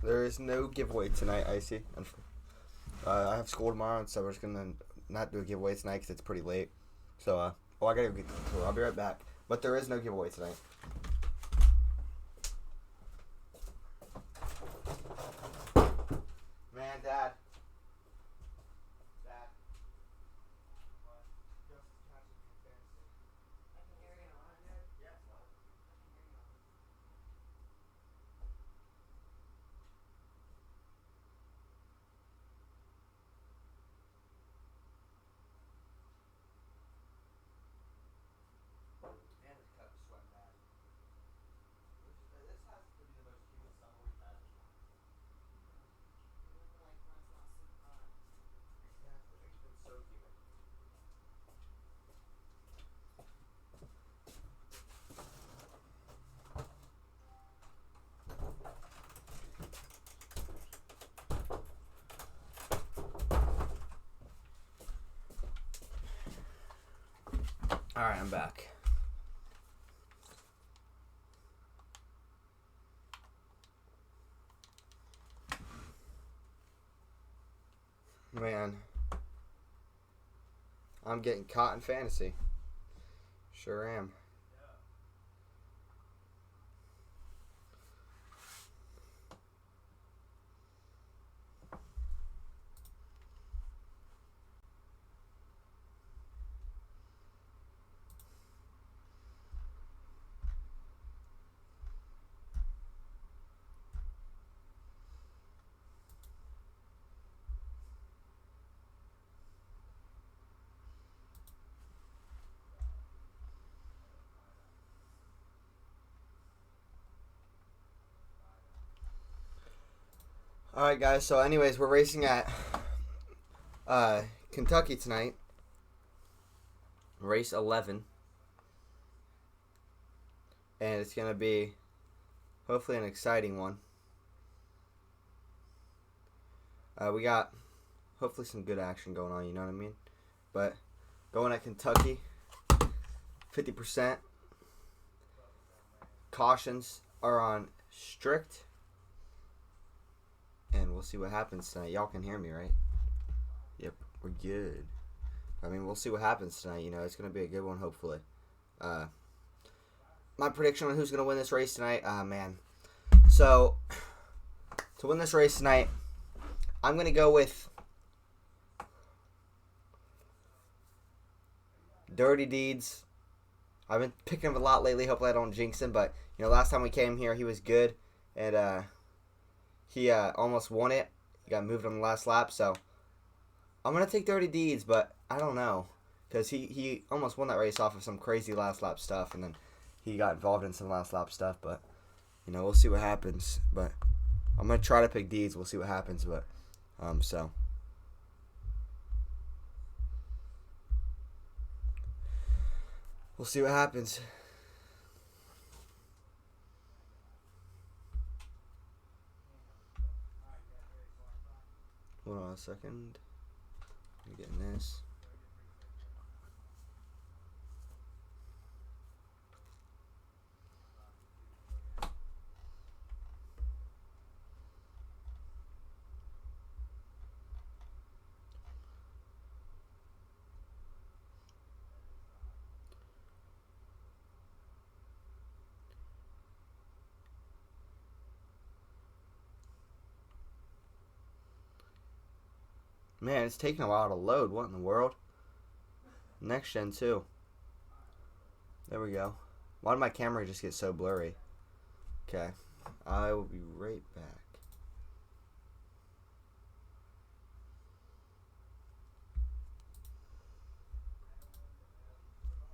There is no giveaway tonight, Icy. I have school tomorrow, so we're just gonna not do a giveaway tonight because it's pretty late. So, I gotta go get the tour. I'll be right back. But there is no giveaway tonight. Man, Dad. Dad. What? Just catching me fancy. I can hear you on it. Yes, what? I can hear you on it. Man, this cup is sweating bad. This has to be the most humid summer we've had. Exactly. It's been so humid. Alright, I'm back. Man, I'm getting caught in fantasy. Sure am. Alright, guys, so anyways, we're racing at Kentucky tonight. Race 11. And it's going to be hopefully an exciting one. We got hopefully some good action going on, you know what I mean? But going at Kentucky, 50%. Cautions are on strict. And we'll see what happens tonight. Y'all can hear me, right? Yep, we're good. I mean, we'll see what happens tonight. You know, it's going to be a good one, hopefully. My prediction on who's going to win this race tonight, man. So, to win this race tonight, I'm going to go with Dirty Deeds. I've been picking him a lot lately. Hopefully I don't jinx him. But, you know, last time we came here, he was good. And, he almost won it. He got moved on the last lap, so I'm going to take Dirty Deeds, but I don't know. Because he almost won that race off of some crazy last lap stuff, and then he got involved in some last lap stuff, but, you know, we'll see what happens. But I'm going to try to pick Deeds. We'll see what happens, but, so. We'll see what happens. Hold on a second. I'm getting this. Man, it's taking a while to load. What in the world? Next gen too. There we go. Why did my camera just get so blurry? Okay. I will be right back.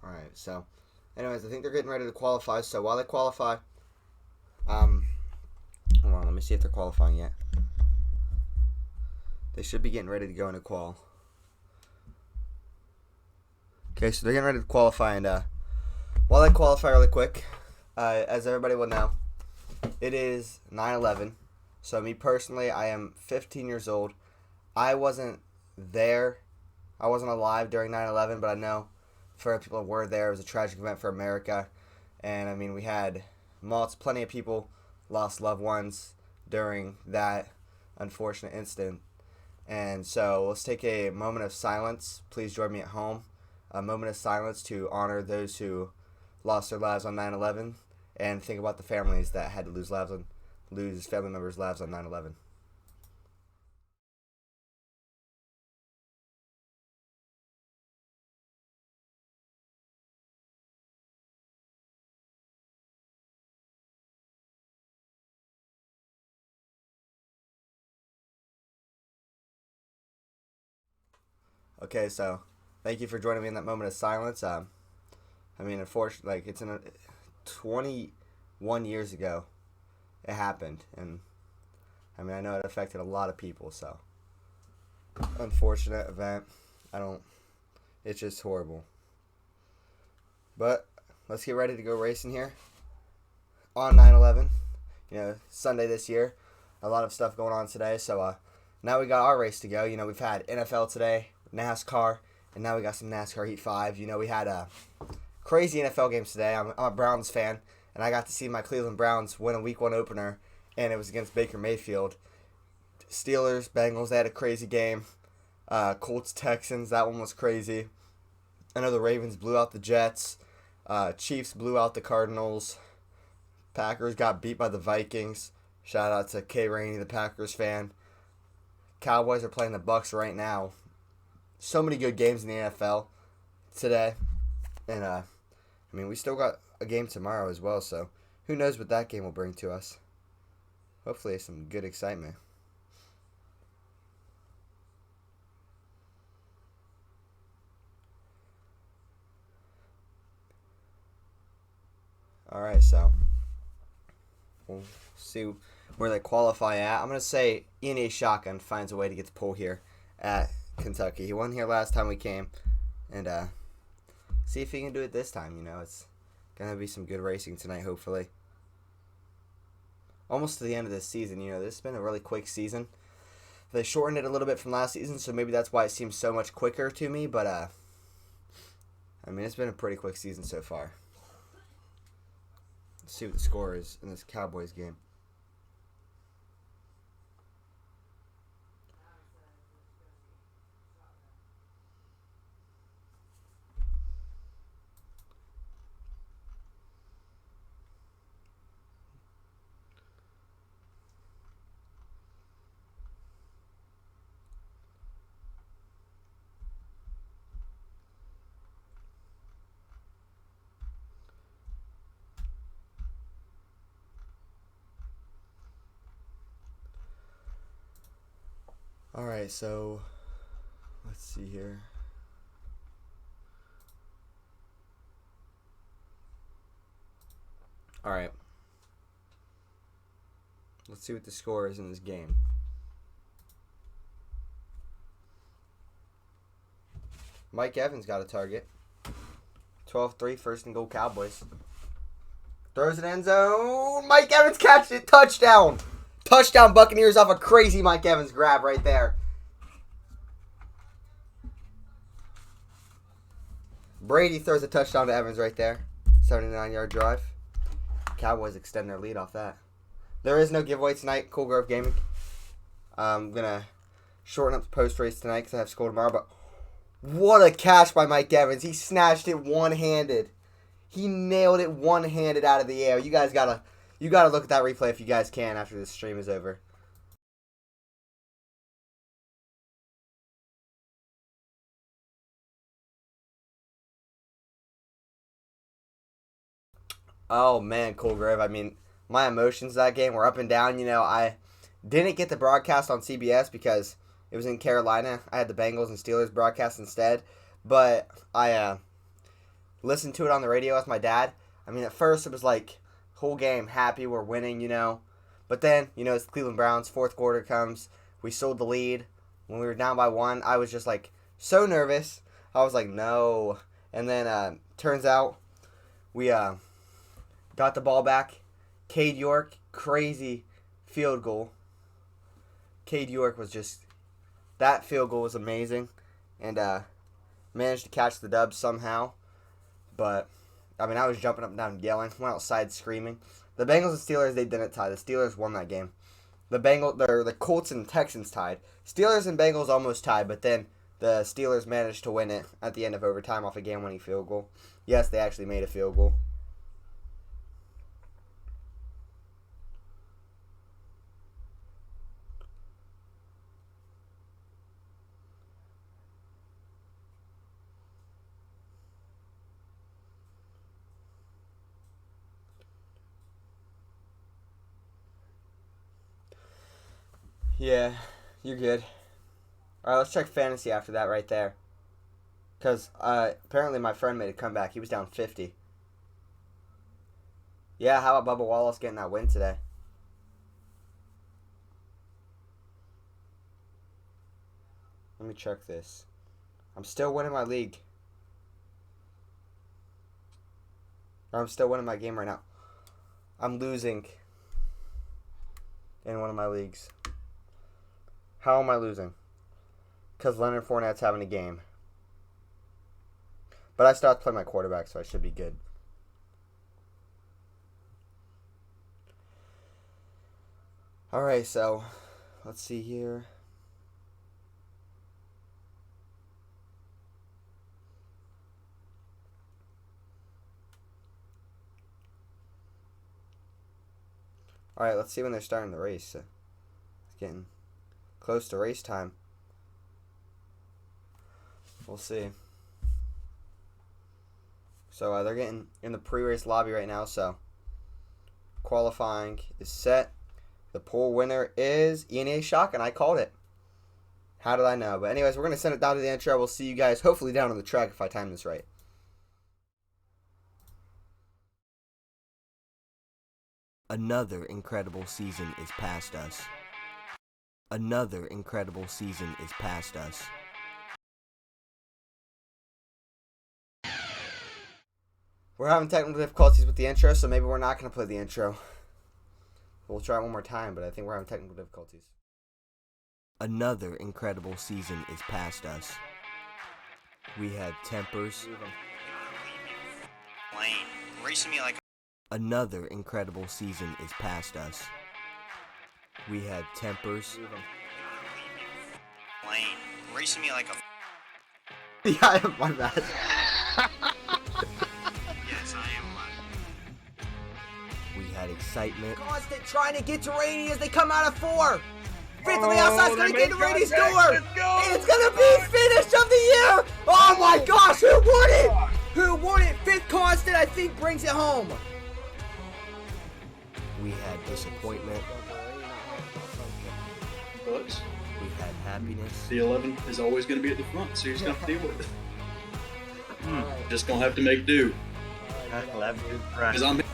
Alright, so anyways, I think they're getting ready to qualify. So while they qualify, hold on, let me see if they're qualifying yet. They should be getting ready to go into qual. Okay, so they're getting ready to qualify, and while they qualify really quick, as everybody will know, it is 9/11. So me personally, I am 15 years old. I wasn't there. I wasn't alive during 9/11, but I know for people that were there, it was a tragic event for America. And I mean, we had plenty of people lost loved ones during that unfortunate incident. And so let's take a moment of silence. Please join me at home. A moment of silence to honor those who lost their lives on 9/11 and think about the families that had to lose family members' lives on 9/11. Okay, so thank you for joining me in that moment of silence. I mean, unfortunately, like it's in 21 years ago it happened, and I mean, I know it affected a lot of people. So unfortunate event. I don't. It's just horrible. But let's get ready to go racing here on 9/11. You know, Sunday this year. A lot of stuff going on today. So now we got our race to go. You know, we've had NFL today, NASCAR, and now we got some NASCAR Heat 5. You know, we had crazy NFL games today. I'm a Browns fan, and I got to see my Cleveland Browns win a Week 1 opener, and it was against Baker Mayfield. Steelers, Bengals, they had a crazy game. Colts, Texans, that one was crazy. I know the Ravens blew out the Jets. Chiefs blew out the Cardinals. Packers got beat by the Vikings. Shout out to K. Rainey, the Packers fan. Cowboys are playing the Bucks right now. So many good games in the NFL today. And, I mean, we still got a game tomorrow as well, so who knows what that game will bring to us. Hopefully some good excitement. Alright, so we'll see where they qualify at. I'm going to say E&A Shotgun finds a way to get the pole here at Kentucky. He won here last time we came, and see if he can do it this time. You know, it's going to be some good racing tonight, hopefully. Almost to the end of this season. You know, this has been a really quick season. They shortened it a little bit from last season, so maybe that's why it seems so much quicker to me, but I mean, it's been a pretty quick season so far. Let's see what the score is in this Cowboys game. Alright, so let's see here. Alright. Let's see what the score is in this game. Mike Evans got a target. 12-3, first and goal Cowboys. Throws it end zone. Mike Evans catches it. Touchdown. Touchdown Buccaneers off a crazy Mike Evans grab right there. Brady throws a touchdown to Evans right there. 79-yard drive. Cowboys extend their lead off that. There is no giveaway tonight, Cool Grove Gaming. I'm going to shorten up the post race tonight because I have school tomorrow. But what a catch by Mike Evans. He snatched it one-handed. He nailed it one-handed out of the air. You gotta look at that replay if you guys can after this stream is over. Oh man, Cool Grove. I mean, my emotions that game were up and down. I didn't get the broadcast on CBS because it was in Carolina. I had the Bengals and Steelers broadcast instead, but I listened to it on the radio with my dad. I mean, at first it was like whole game happy we're winning. But then it's the Cleveland Browns. Fourth quarter comes, we sold the lead. When we were down by 1, I was just like so nervous. I was like no, and then turns out we got the ball back. Cade York, crazy field goal. Cade York was that field goal was amazing, and managed to catch the dub somehow. But I mean, I was jumping up and down, yelling, went outside screaming. The Bengals and Steelers, they didn't tie. The Steelers won that game. The Colts and Texans tied. Steelers and Bengals almost tied, but then the Steelers managed to win it at the end of overtime off a game-winning field goal. Yes, they actually made a field goal. Yeah, you're good. All right, let's check fantasy after that right there. Because apparently my friend made a comeback. He was down 50. Yeah, how about Bubba Wallace getting that win today? Let me check this. I'm still winning my league. I'm still winning my game right now. I'm losing in one of my leagues. How am I losing? Because Leonard Fournette's having a game. But I still have to play my quarterback, so I should be good. Alright, so let's see here. Alright, let's see when they're starting the race. It's getting close to race time. We'll see. So they're getting in the pre-race lobby right now, so qualifying is set. The poll winner is ENA Shock, and I called it. How did I know? But anyways, we're going to send it down to the intro. We'll see you guys hopefully down on the track if I time this right. Another incredible season is past us. Another incredible season is past us. We're having technical difficulties with the intro, so maybe we're not going to play the intro. We'll try it one more time, but I think we're having technical difficulties. Another incredible season is past us. We had tempers. Lane, racing me like Another incredible season is past us. We had tempers. Lane, racing me like a Yeah, my bad. Yes, I am. We had excitement. Constant trying to get to Rady as they come out of 4. Fifth on the outside's going to get to Rady's door. And it's going to be finish of the year. Oh my gosh, who won it? Who won it? Fifth Constant, I think, brings it home. We had disappointment. But We had happiness. the 11 is always going to be at the front, so you're just going to have to deal with it. Just going to have to make do. Because I'm And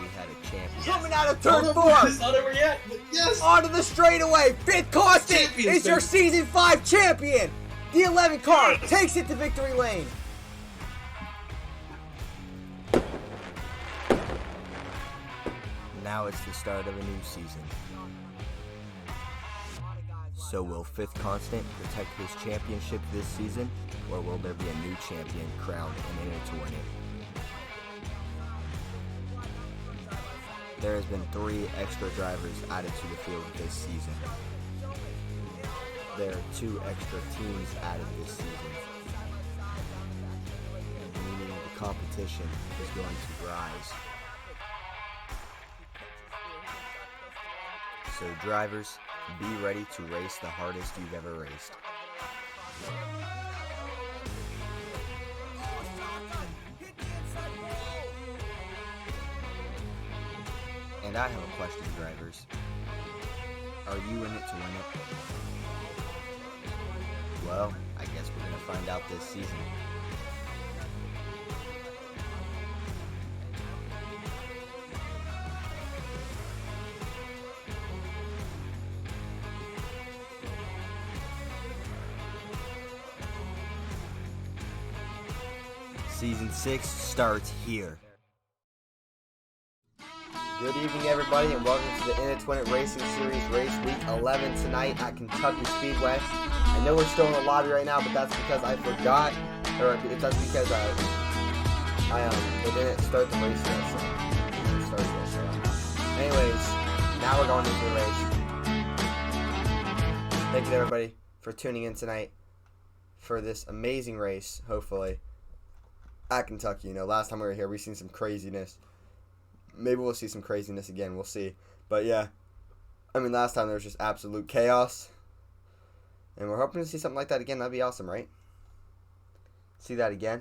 we had a champion. Coming out of turn 4. It's not over yet, but yes! Onto the straightaway. Fifth Constant Champions, is your baby. Season 5 champion. The 11 car takes it to victory lane. Now it's the start of a new season. So will Fifth Constant protect his championship this season, or will there be a new champion crowned and in it to win it? There has been 3 extra drivers added to the field this season. There are 2 extra teams added this season, meaning the competition is going to rise. So drivers, be ready to race the hardest you've ever raced. And I have a question, drivers. Are you in it to win it? Well, I guess we're going to find out this season. Season 6 starts here. Good evening, everybody, and welcome to the II2W Racing Series Race Week 11 tonight at Kentucky Speedway. I know we're still in the lobby right now, but that's because I forgot, or that's because they didn't start the race yet, so we didn't start yet. So. Anyways, now we're going into the race. Thank you, everybody, for tuning in tonight for this amazing race, hopefully, at Kentucky. You know, last time we were here, we've seen some craziness. Maybe we'll see some craziness again. We'll see. But yeah, I mean, last time there was just absolute chaos. And we're hoping to see something like that again. That'd be awesome, right? See that again.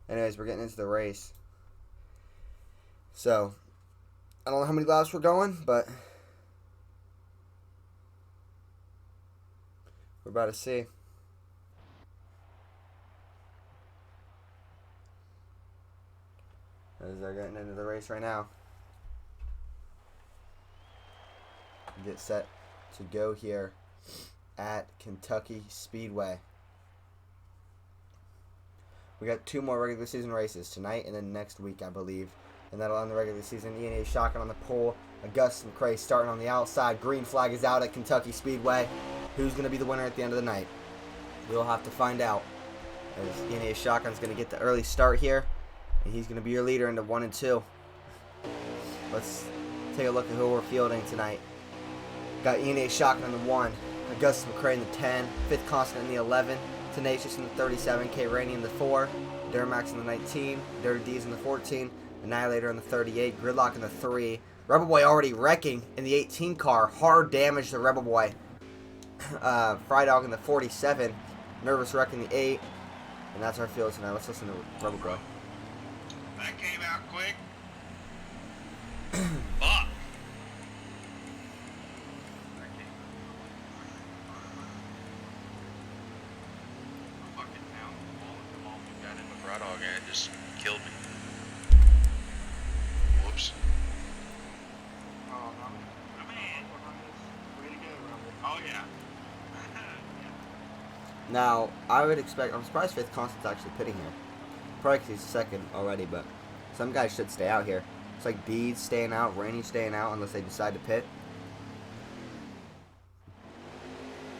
Anyways, we're getting into the race. So, I don't know how many laps we're going, but we're about to see. As they're getting into the race right now. Get set to go here at Kentucky Speedway. We got 2 more regular season races tonight and then next week, I believe. And that'll end the regular season. E&A shotgun on the pole. Augustus McCrae starting on the outside. Green flag is out at Kentucky Speedway. Who's going to be the winner at the end of the night? We'll have to find out. As E&A shotgun's going to get the early start here. And he's going to be your leader into 1 and 2. Let's take a look at who we're fielding tonight. Got E&A shotgun in the 1. Augustus McCrae in the 10. Fifth Constant in the 11. Tenacious in the 37. K. Rainey in the 4. Duramax in the 19. Dirty D's in the 14. Annihilator in the 38. Gridlock in the 3. Rebel Boy already wrecking in the 18 car. Hard damage to Rebel Boy. Fry Dog in the 47. Nervous Wreck in the 8. And that's our field tonight. Let's listen to Rebel Boy. That came out quick. Fuck. Fucking pound the ball and come off and got in the Fry Dog and it just killed me. Whoops. Oh, no. I mean, way to go, Rumble. Oh, yeah. Now, I would expect, I'm surprised Fifth Constant's actually pitting here. Probably because he's second already, but some guys should stay out here. It's like Deed's staying out, Rainey's staying out unless they decide to pit.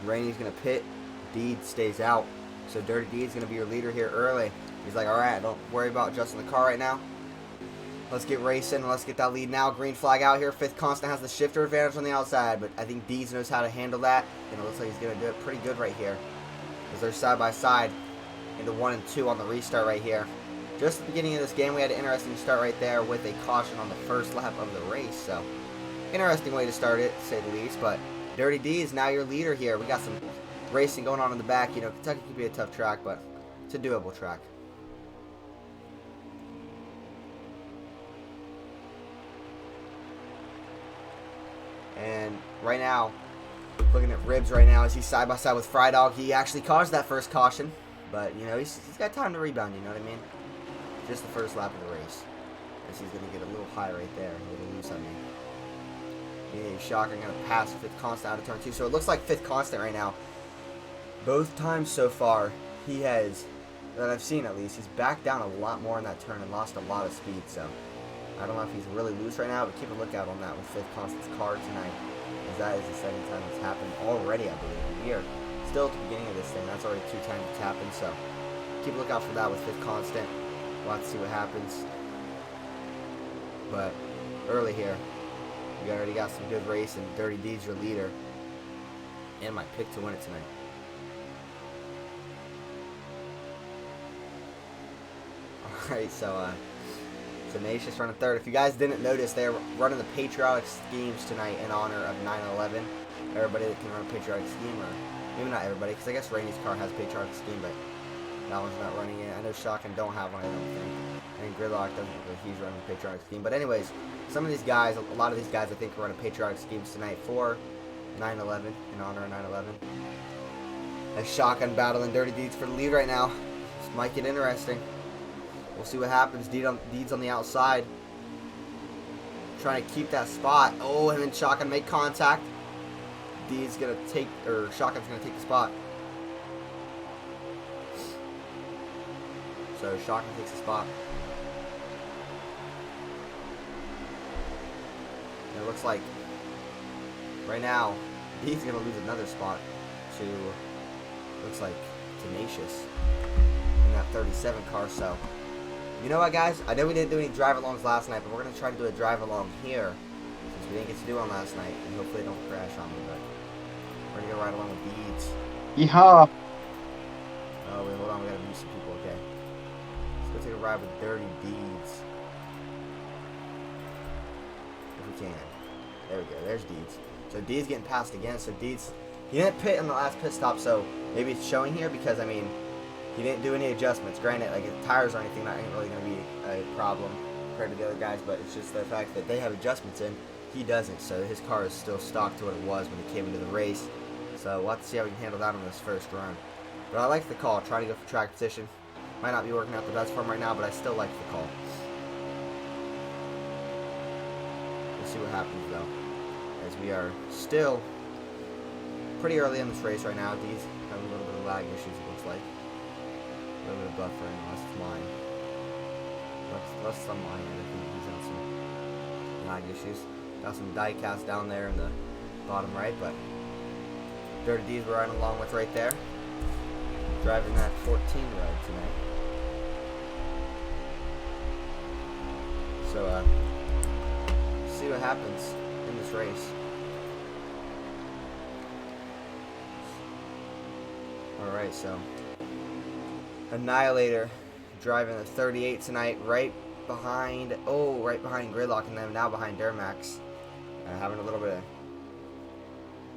Rainey's going to pit, Deed stays out. So Dirty Deed's going to be your leader here early. He's like, alright, don't worry about adjusting the car right now. Let's get racing, let's get that lead now. Green flag out here. Fifth Constant has the shifter advantage on the outside, but I think Deeds knows how to handle that. And it looks like he's going to do it pretty good right here. As they're side by side into 1 and 2 on the restart right here. Just at the beginning of this game, we had an interesting start right there with a caution on the first lap of the race. So, interesting way to start it, to say the least. But Dirty D is now your leader here. We got some racing going on in the back. You know, Kentucky could be a tough track, but it's a doable track. And right now, looking at Ribs right now as he's side by side with Fry Dog. He actually caused that first caution, but you know he's got time to rebound. You know what I mean? Just the first lap of the race, as he's gonna get a little high right there, a little loose on me. Yeah, shocking, gonna pass Fifth Constant out of turn 2. So it looks like Fifth Constant right now. Both times so far, he has, that I've seen at least, he's backed down a lot more in that turn and lost a lot of speed. So I don't know if he's really loose right now, but keep a lookout on that with Fifth Constant's car tonight. As that is the second time it's happened already, I believe. We are still at the beginning of this thing. That's already 2 times it's happened, so keep a lookout for that with Fifth Constant. We'll have to see what happens. But early here, we already got some good race, and Dirty D's your leader. And my pick to win it tonight. Alright, so Tenacious running third. If you guys didn't notice, they're running the patriotic schemes tonight in honor of 9/11. Everybody that can run a patriotic scheme, or maybe not everybody, because I guess Rainey's car has a patriotic scheme, but that one's not running it. I know Shotgun don't have one, I don't think. And Gridlock doesn't look like he's running a patriotic scheme. But anyways, some of these guys, a lot of these guys I think are running patriotic schemes tonight for 9/11, in honor of 9/11. A Shotgun battling Dirty Deeds for the lead right now. This might get interesting. We'll see what happens. Deeds on the outside. Trying to keep that spot. Oh, and then Shotgun make contact. Deeds gonna take, or Shotgun's gonna take the spot. So Shotgun takes the spot. And it looks like right now Deeds gonna lose another spot to, looks like, Tenacious in that 37 car. So you know what, guys? I know we didn't do any drive-alongs last night, but we're going to try to do a drive-along here since we didn't get to do one last night, and hopefully they don't crash on me, but we're going to go ride along with Deeds. Yeehaw! Oh, wait, hold on. We got to mute some people, okay. Let's go take a ride with Dirty Deeds. If we can. There we go. There's Deeds. So Deeds getting passed again. So Deeds, he didn't pit in the last pit stop, so maybe it's showing here because, I mean, he didn't do any adjustments. Granted, like tires or anything, that ain't really going to be a problem compared to the other guys, but it's just the fact that they have adjustments in. He doesn't, so his car is still stock to what it was when he came into the race. So we'll have to see how we can handle that on this first run. But I like the call, trying to go for track position. Might not be working out the best for him right now, but I still like the call. We'll see what happens, though, as we are still pretty early in this race right now. These have a little bit of lag issues, it looks like. A little bit of buffering, unless it's mine. Unless it's on mine, I think he's on some lag issues. Got some die cast down there in the bottom right, but Dirty D's we're riding along with right there. Driving that 14 ride tonight. So, see what happens in this race. Alright, so Annihilator driving the 38 tonight, right behind Gridlock, and then now behind Duramax. Having a little bit of,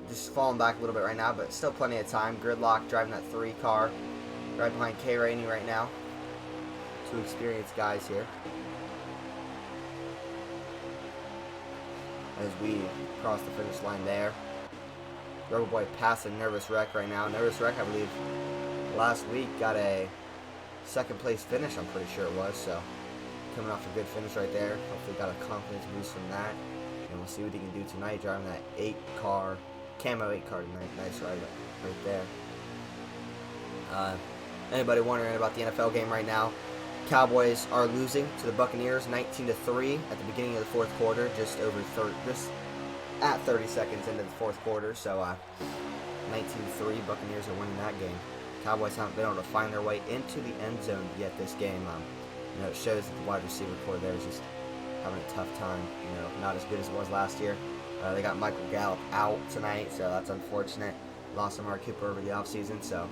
just falling back a little bit right now, but still plenty of time. Gridlock driving that 3 car, right behind K Rainey right now. 2 experienced guys here. As we cross the finish line there. Rubber Boy passing Nervous Wreck right now. Nervous Wreck, I believe, last week got a 2nd place finish, I'm pretty sure it was, so coming off a good finish right there. Hopefully got a confidence boost from that, and we'll see what he can do tonight driving that 8 car, camo 8 car tonight. Nice ride right there. Anybody wondering about the NFL game right now? Cowboys are losing to the Buccaneers 19-3 at the beginning of the 4th quarter, just at 30 seconds into the 4th quarter. So 19-3, Buccaneers are winning that game. Cowboys haven't been able to find their way into the end zone yet this game. You know, it shows that the wide receiver core there is just having a tough time. You know, not as good as it was last year. They got Michael Gallup out tonight, so that's unfortunate. Lost Amari Cooper over the offseason, so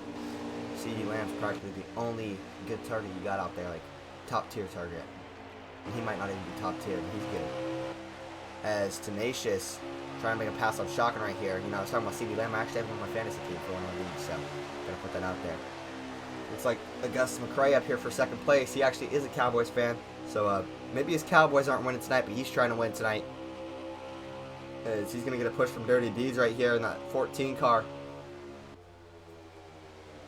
CeeDee Lamb's practically the only good target you got out there, like top tier target. And he might not even be top tier, but he's good. As Tenacious trying to make a pass on Shotgun right here. You know, I was talking about CeeDee Lamb. I actually have him on my fantasy team for one of these, so gotta put that out there. Looks like Augustus McCrae up here for 2nd place. He actually is a Cowboys fan, so maybe his Cowboys aren't winning tonight, but he's trying to win tonight. As he's gonna get a push from Dirty Deeds right here in that 14 car.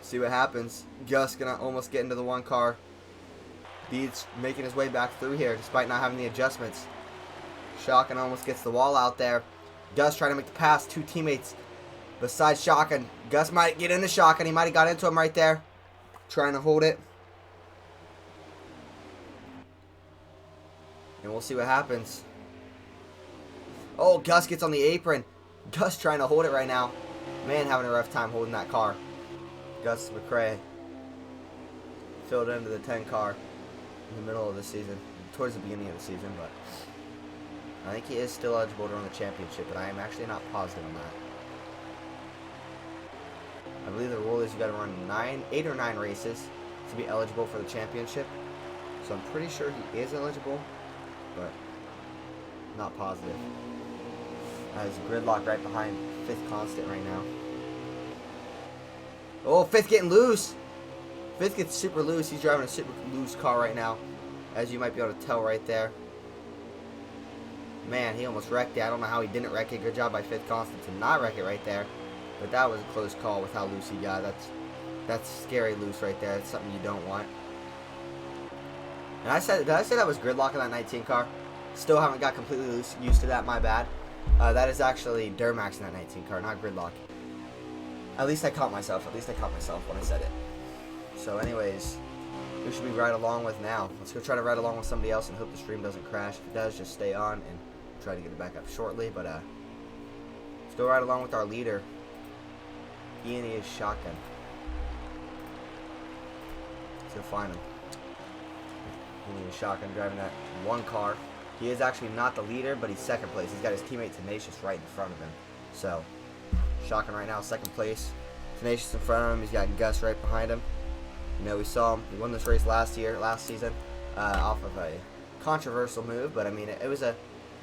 See what happens. Gus gonna almost get into the 1 car. Deeds making his way back through here despite not having the adjustments. Shotgun almost gets the wall out there. Gus trying to make the pass. 2 teammates besides Shotgun. Gus might get into Shotgun. He might have got into him right there. Trying to hold it. And we'll see what happens. Oh, Gus gets on the apron. Gus trying to hold it right now. Man, having a rough time holding that car. Gus McCrae filled into the 10 car in the middle of the season, towards the beginning of the season, but I think he is still eligible to run the championship, but I am actually not positive on that. I believe the rule is you got to run 8 or 9 races to be eligible for the championship, so I'm pretty sure he is eligible, but not positive. As Gridlock right behind 5th Constant right now. Oh, 5th getting loose. 5th gets super loose. He's driving a super loose car right now. as you might be able to tell right there. Man, he almost wrecked it. I don't know how he didn't wreck it. Good job by Fifth Constant to not wreck it right there. But that was a close call with how loose he got. That's scary loose right there. That's something you don't want. And did I say that was gridlock in that 19 car? Still haven't got completely used to that, my bad. That is actually Duramax in that 19 car, not gridlock. At least I caught myself when I said it. So anyways, who should we ride along with now? Let's go try to ride along with somebody else and hope the stream doesn't crash. If it does, just stay on and try to get it back up shortly. But let's go ride along with our leader. Ian is shotgun. Let's go find him. Ian is shotgun driving that one car. He is actually not the leader, but he's second place. He's got his teammate Tenacious right in front of him. So, shotgun right now, second place. Tenacious in front of him. He's got Gus right behind him. You know, we saw him. He won this race last season, off of a controversial move. But I mean, it was a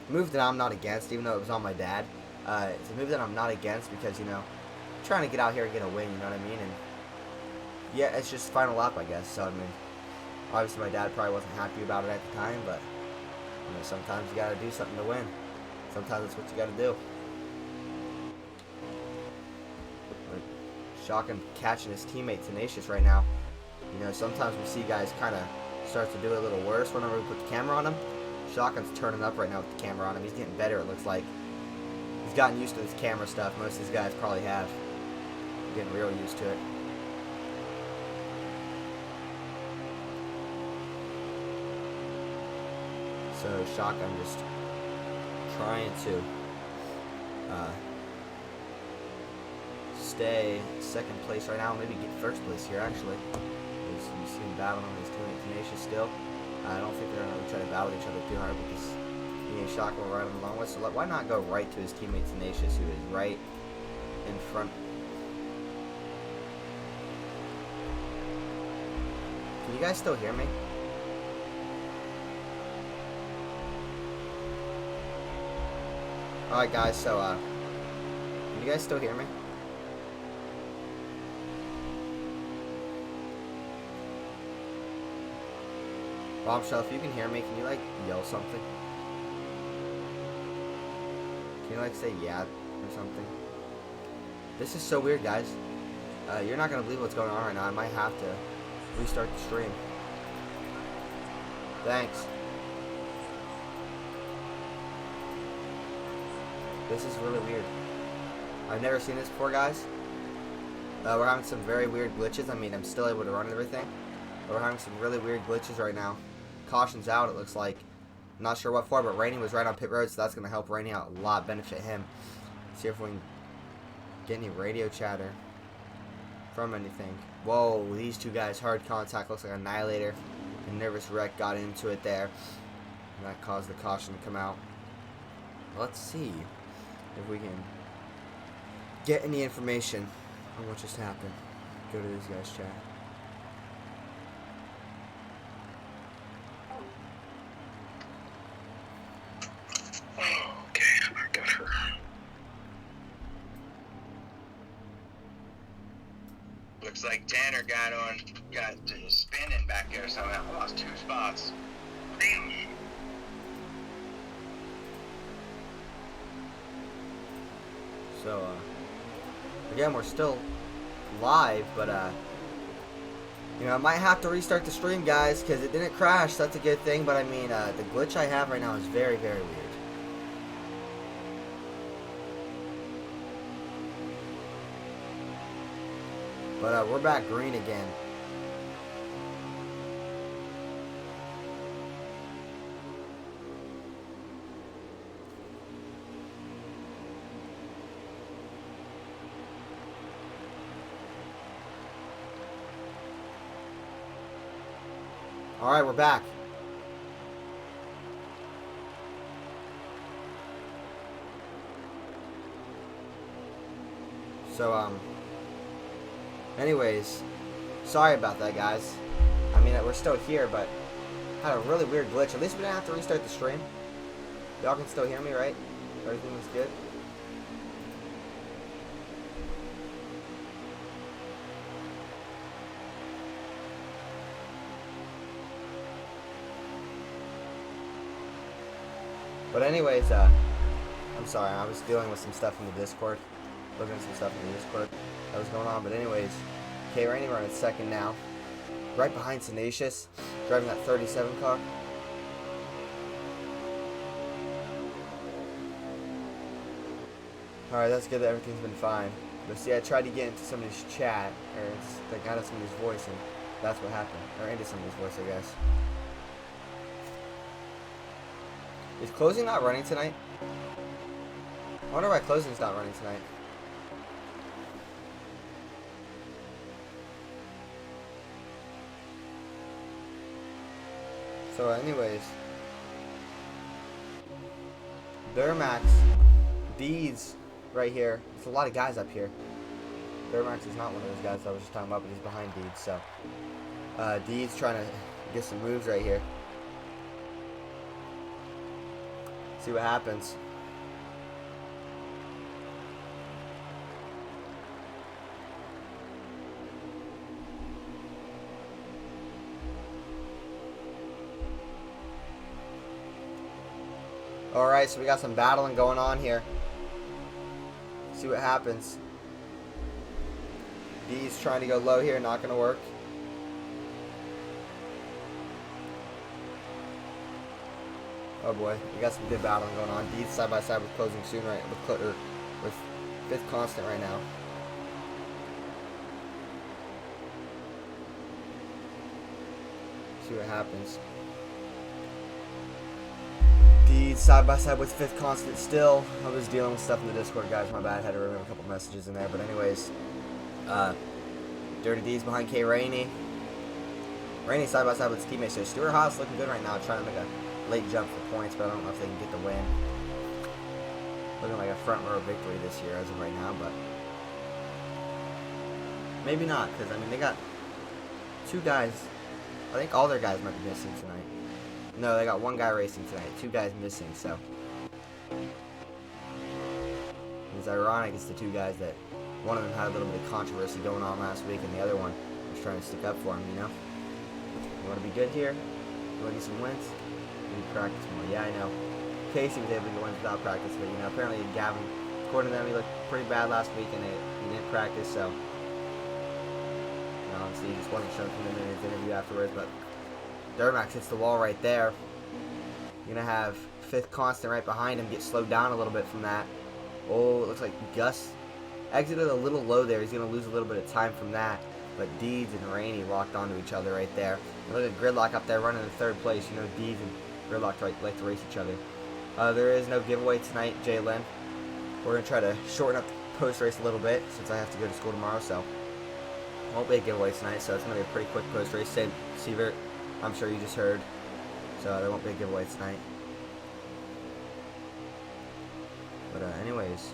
move that I'm not against, even though it was on my dad. It's a move that I'm not against because, you know, I'm trying to get out here and get a win. You know what I mean? And yeah, it's just final lap, I guess. So I mean, obviously my dad probably wasn't happy about it at the time, but you know, sometimes you gotta do something to win. Sometimes that's what you gotta do. Shotgun catching his teammate Tenacious right now. You know, sometimes we see guys kind of start to do it a little worse whenever we put the camera on him. Shotgun's turning up right now with the camera on him. He's getting better, it looks like. He's gotten used to this camera stuff. Most of these guys probably have. Getting real used to it. So Shotgun just trying to stay second place right now, maybe get first place here actually. You see him battling on his teammate Tenacious still. I don't think they're going to try to battle each other too hard because he and Shotgun will ride him along with. So why not go right to his teammate Tenacious, who is right in front. Can you guys still hear me? Alright guys, so can you guys still hear me? Bombshell, if you can hear me, can you like yell something? Can you like say yeah or something? This is so weird, guys. You're not gonna believe what's going on right now. I might have to restart the stream. Thanks. This is really weird. I've never seen this before, guys. We're having some very weird glitches. I mean, I'm still able to run everything, but we're having some really weird glitches right now. Caution's out, it looks like. I'm not sure what for, but Rainey was right on pit road, so that's going to help Rainey out a lot, benefit him. See if we can get any radio chatter from anything. Whoa, these two guys, hard contact, looks like Annihilator and Nervous Wreck got into it there. And that caused the caution to come out. Let's see if we can get any information on what just happened. Go to these guys' chat. Okay, I got her. Looks like Tanner got spinning back there somehow. I lost 2 spots. Damn. So, again, we're still live, but, you know, I might have to restart the stream, guys, because it didn't crash. That's a good thing, but, I mean, the glitch I have right now is very, very weird. But, we're back green again. Alright, we're back. So, anyways, sorry about that, guys. I mean, we're still here, but had a really weird glitch. At least we didn't have to restart the stream. Y'all can still hear me, right? Everything was good. But anyways, I'm sorry, I was dealing with some stuff in the Discord. Looking at some stuff in the Discord that was going on. But anyways, K Rainey running second now. Right behind Tenacious, driving that 37 car. Alright, that's good that everything's been fine. But see, I tried to get into somebody's chat, or like out of somebody's voice, and that's what happened. Or into somebody's voice, I guess. Is closing not running tonight? I wonder why closing's not running tonight. So anyways, Duramax, Deeds right here. There's a lot of guys up here. Duramax is not one of those guys I was just talking about, but he's behind Deeds. So Deeds trying to get some moves right here. See what happens. Alright, so we got some battling going on here. See what happens. D's trying to go low here, not going to work. Oh boy, we got some good battling going on. D's side by side with closing soon right with fifth constant right now. See what happens. Deeds side by side with fifth constant still. I was dealing with stuff in the Discord, guys. My bad. Had to remove a couple messages in there. But anyways, Dirty D's behind K Rainey. Rainey side by side with his teammates. So Stuart Haas looking good right now, trying to make a late jump for points, but I don't know if they can get the win. Looking like a front row victory this year as of right now, but maybe not, because I mean they got two guys. I think all their guys might be missing tonight. No, they got one guy racing tonight. Two guys missing, so it's ironic. It's the two guys that one of them had a little bit of controversy going on last week, and the other one was trying to stick up for him. You know, you want to be good here. You want to get some wins. You need practice more. Yeah, I know. Casey was able to get wins without practice, but you know, apparently Gavin, according to them, he looked pretty bad last week, and he didn't practice. So, you know, obviously, he just wasn't showing him in his interview afterwards, but. Duramax hits the wall right there. You're going to have fifth constant right behind him get slowed down a little bit from that. Oh, it looks like Gus exited a little low there. He's going to lose a little bit of time from that. But Deeds and Rainey locked onto each other right there. And look at Gridlock up there running in third place. You know, Deeds and Gridlock like to race each other. There is no giveaway tonight, Jalen. We're going to try to shorten up the post race a little bit since I have to go to school tomorrow. So, won't be a giveaway tonight. So, it's going to be a pretty quick post race. Same Sievert. I'm sure you just heard, so there won't be a giveaway tonight. But anyways,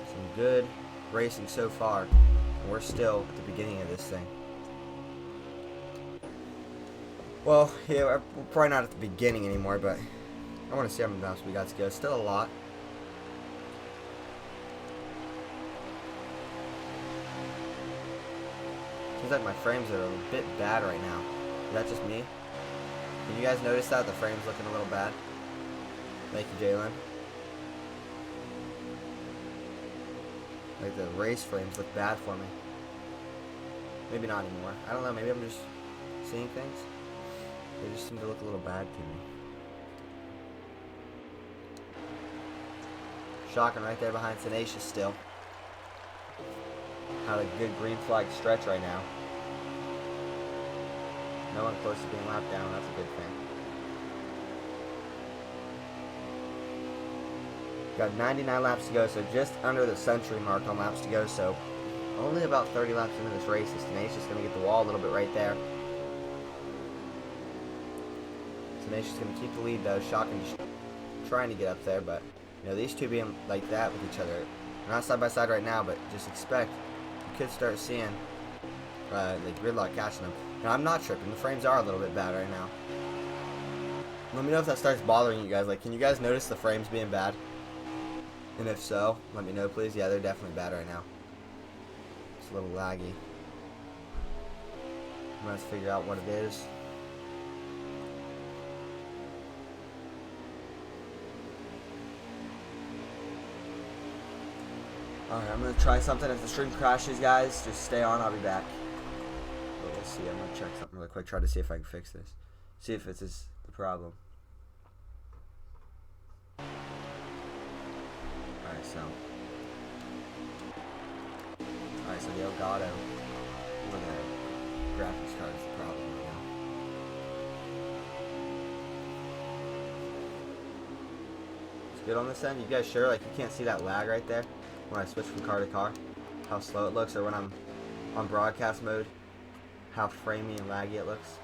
some good racing so far, and we're still at the beginning of this thing. Well, yeah, we're probably not at the beginning anymore, but I want to see how many laps we got to go. Still a lot. Seems like my frames are a bit bad right now. Is that just me? Did you guys notice that? The frame's looking a little bad. Thank you, Jalen. Like the race frames look bad for me. Maybe not anymore. I don't know. Maybe I'm just seeing things. They just seem to look a little bad to me. Shocking right there behind Tenacious still. Had a good green flag stretch right now. No one close to being lapped down. That's a good thing. Got 99 laps to go, so just under the century mark on laps to go. So only about 30 laps into this race. Is Tenacious going to get the wall a little bit right there. Tenacious going to keep the lead though. Shocking just trying to get up there, but you know these two being like that with each other. They're not side by side right now, but just expect you could start seeing like Gridlock catching them. Now, I'm not tripping. The frames are a little bit bad right now. Let me know if that starts bothering you guys. Like, can you guys notice the frames being bad? And if so, let me know, please. Yeah, they're definitely bad right now. It's a little laggy. I'm going to figure out what it is. Alright, I'm gonna try something. If the stream crashes, guys, just stay on. I'll be back. But we'll see. I'm gonna check something really quick. Try to see if I can fix this. See if it's the problem. Alright, so the Elgato or the graphics card is the problem right now. It's good on this end. You guys sure? Like, you can't see that lag right there when I switch from car to car? How slow it looks, or when I'm on broadcast mode, how framey and laggy it looks?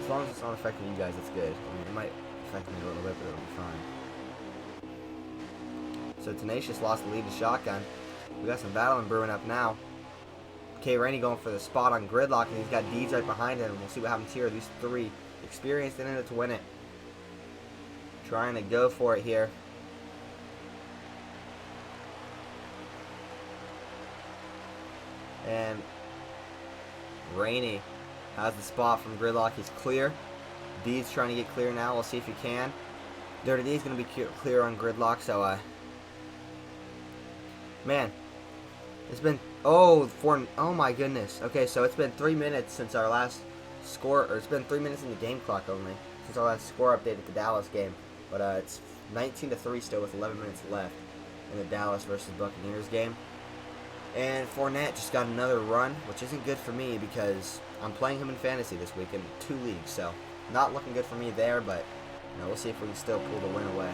As long as it's not affecting you guys, it's good. I mean, it might affect me a little bit, but it'll be fine. So Tenacious lost the lead to Shotgun. We got some battling brewing up now. K. Rainey going for the spot on Gridlock, and he's got Deeds right behind him. We'll see what happens here. These three experienced in it to win it. Trying to go for it here. And Rainey has the spot from Gridlock. He's clear. Deeds trying to get clear now. We'll see if he can. Dirty D's going to be clear on Gridlock, so man, it's been oh my goodness. Okay, so it's been 3 minutes since our last score, or it's been 3 minutes in the game clock only since our last score update at the Dallas game. But it's 19-3 still with 11 minutes left in the Dallas versus Buccaneers game. And Fournette just got another run, which isn't good for me because I'm playing him in fantasy this week in 2 leagues, so not looking good for me there. But you know, we'll see if we can still pull the win away.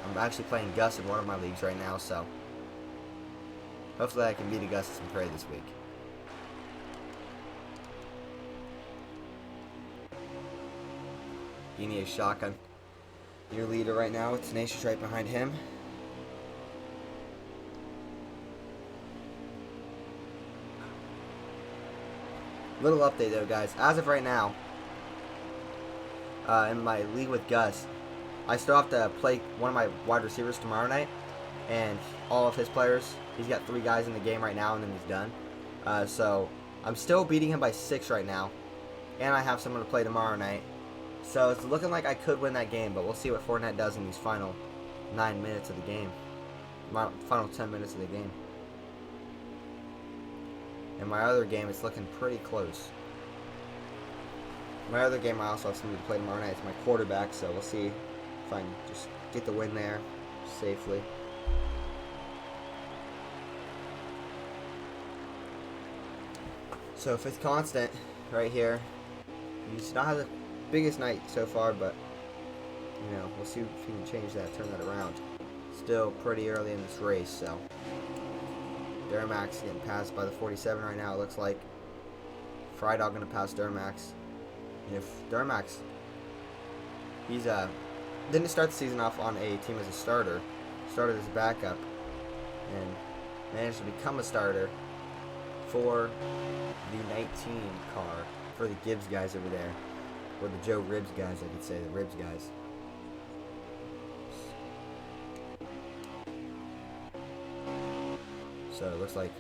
I'm actually playing Gus in one of my leagues right now, so hopefully I can beat Augustus and Prey this week. Beanie is Shotgun, your leader right now with Tenacious right behind him. Little update though, guys. As of right now, in my league with Gus, I still have to play one of my wide receivers tomorrow night, and all of his players. He's got 3 guys in the game right now, and then he's done. So I'm still beating him by 6 right now, and I have someone to play tomorrow night. So it's looking like I could win that game, but we'll see what Fournette does in these final 9 minutes of the game. Final 10 minutes of the game. In my other game, it's looking pretty close. My other game, I also have somebody to play tomorrow night. It's my quarterback, so we'll see if I can just get the win there safely. So Fifth Constant right here. He's not had the biggest night so far, but you know, we'll see if he can change that, turn that around. Still pretty early in this race, so Duramax getting passed by the 47 right now. It looks like Frydog gonna pass Duramax. And if Duramax, he's didn't start the season off on a team as a starter, started as a backup, and managed to become a starter for the 19 car for the Gibbs guys over there, or the Joe Ribs guys, I could say, the Ribs guys. So it looks like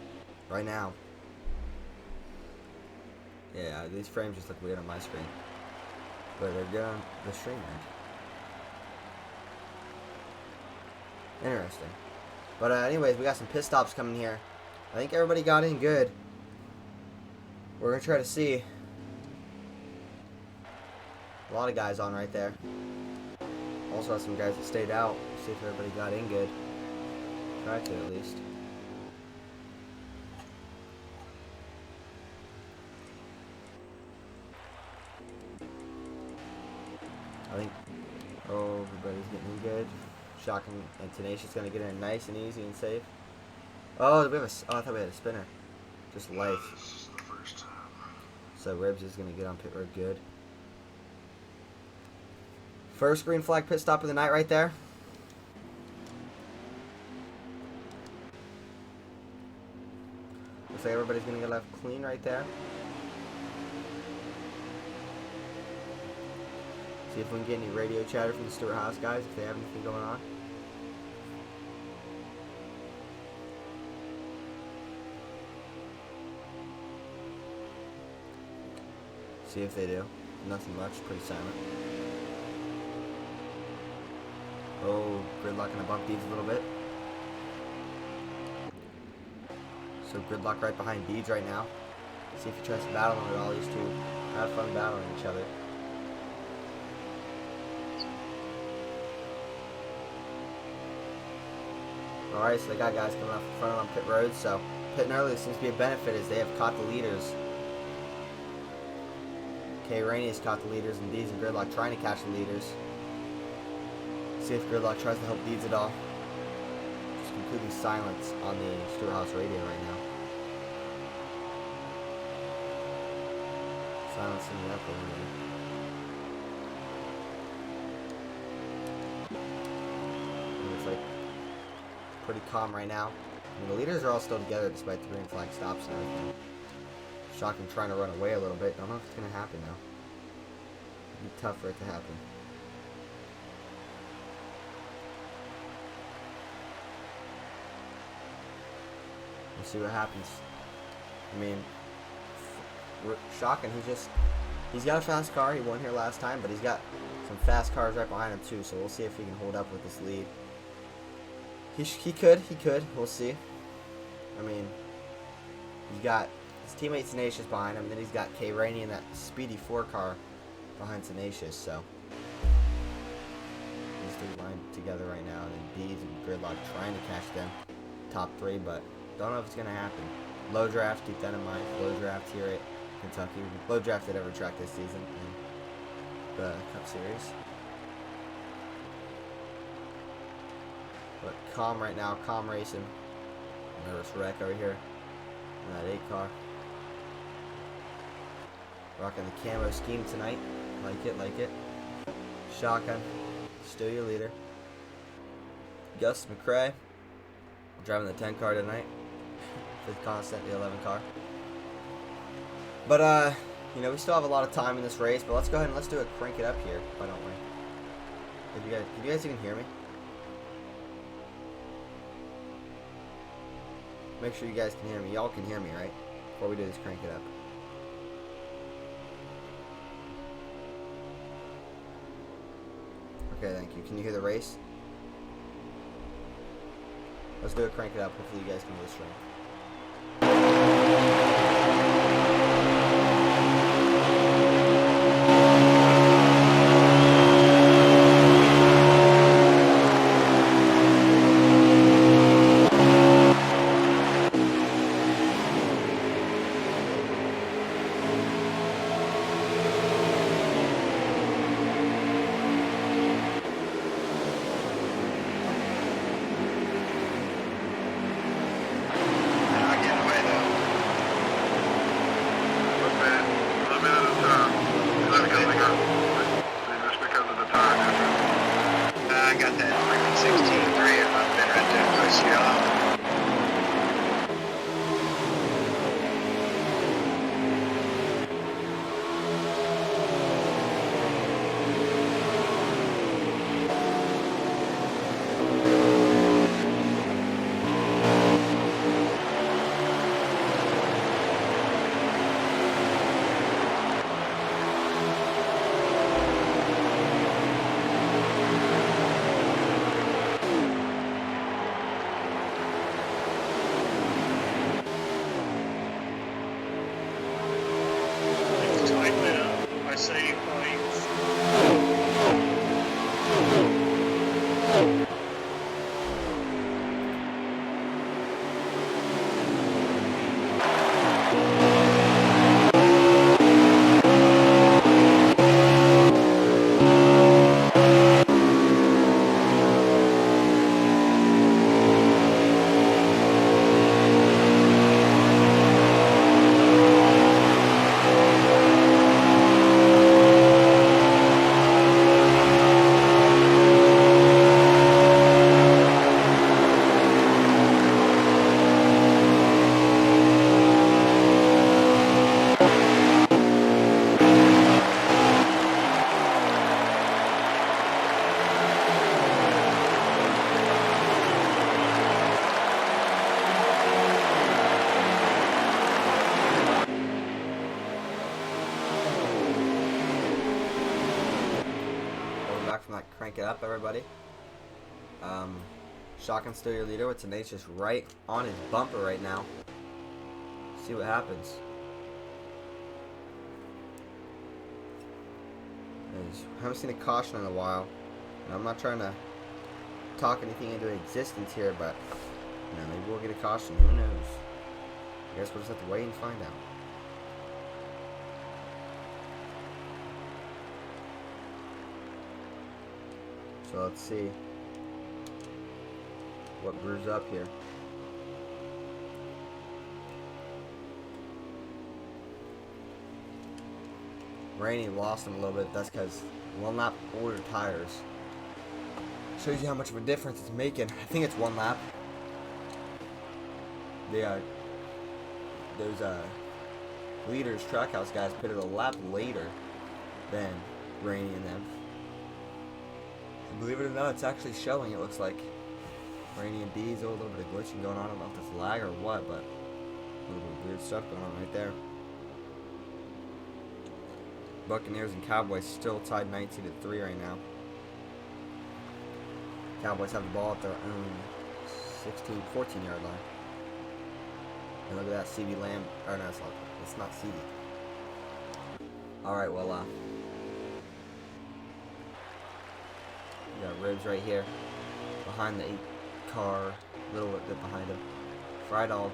right now, yeah, these frames just look weird on my screen, but they're good on the stream end. Interesting. But anyways, we got some pit stops coming here. I think everybody got in good. We're going to try to see. A lot of guys on right there. Also have some guys that stayed out. See if everybody got in good. Try to at least. I think everybody's getting in good. Shocking and Tenacious going to get in nice and easy and safe. Oh, do we have a? Oh, I thought we had a spinner. Just life. This is the first time. So Ribs is going to get on pit road good. First green flag pit stop of the night right there. Looks like everybody's going to get left clean right there. See if we can get any radio chatter from the Stewart House guys, if they have anything going on. See if they do. Nothing much, pretty silent. Oh, Gridlock gonna bump Deeds a little bit. So Gridlock right behind Deeds right now. See if he tries to battle him at all. These two have fun battling each other. Alright, so they got guys coming off in front on pit road, so pitting early seems to be a benefit as they have caught the leaders. K. Rainey has caught the leaders, and Deeds and Gridlock trying to catch the leaders. See if Gridlock tries to help Deeds at all. Just completely silent on the Stewart House radio right now. Silencing it up a little bit. And it's like pretty calm right now. I mean, the leaders are all still together despite the green flag stops and everything. Shocking trying to run away a little bit. Don't know if it's going to happen though. It'd be tough for it to happen. We'll see what happens. I mean, Shocking, he's got a fast car. He won here last time, but he's got some fast cars right behind him too, so we'll see if he can hold up with this lead. He could. We'll see. I mean, he's got his teammate Tenacious behind him, and then he's got K. Rainey in that speedy 4 car behind Tenacious, so these three lined together right now, and then Deeds and Gridlock trying to catch them top 3, but don't know if it's gonna happen. Low draft, keep that in mind. Low draft here at Kentucky. Low draft at every track this season in the Cup Series. But calm right now, calm racing. Nervous wreck over here in that 8 car. Rocking the camo scheme tonight. Like it. Shotgun, still your leader. Gus McCrae, driving the 10 car tonight. 5th constant, the 11 car. But, you know, we still have a lot of time in this race, but let's go ahead and let's do a crank it up here, why don't we? Can you guys even hear me? Make sure you guys can hear me. Y'all can hear me, right? Before we do this crank it up. Okay, thank you. Can you hear the race? Let's do it, crank it up. Hopefully you guys can hear the string. I got that freaking 16-3 if I've been right there. Push you off. Save points. Crank it up, everybody. Shotgun still your leader with Tenacious right on his bumper right now. See what happens. I haven't seen a caution in a while, and I'm not trying to talk anything into existence here, but maybe we'll get a caution. Who knows? I guess we'll just have to wait and find out. So let's see what brews up here. Rainey lost him a little bit. That's because one lap older tires. Shows you how much of a difference it's making. I think it's one lap. Those leaders, Trackhouse guys, put it a lap later than Rainey and them. And believe it or not, it's actually showing. It looks like Rainey and Diesel, a little bit of glitching going on. I don't know if it's lag or what, but a little bit of weird stuff going on right there. Buccaneers and Cowboys still tied 19-3 right now. Cowboys have the ball at their own 14 yard line. And look at that, CD Lamb. Or no, it's not CD. Alright, well, we got Ribs right here. Behind the 8 car. A little bit behind him. Frydog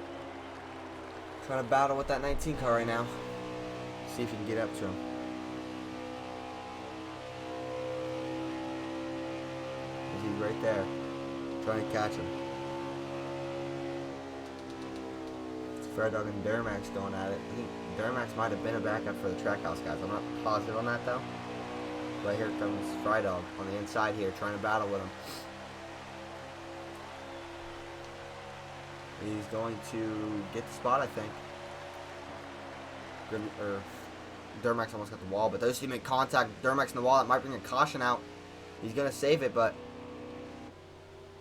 trying to battle with that 19 car right now. See if you can get up to him. He's right there, trying to catch him. It's Frydog and Duramax going at it. I think Duramax might have been a backup for the Trackhouse guys. I'm not positive on that though. But here comes Frydog on the inside here, trying to battle with him. He's going to get the spot, I think. Duramax almost got the wall, but those two make contact. Duramax in the wall, that might bring a caution out. He's going to save it, but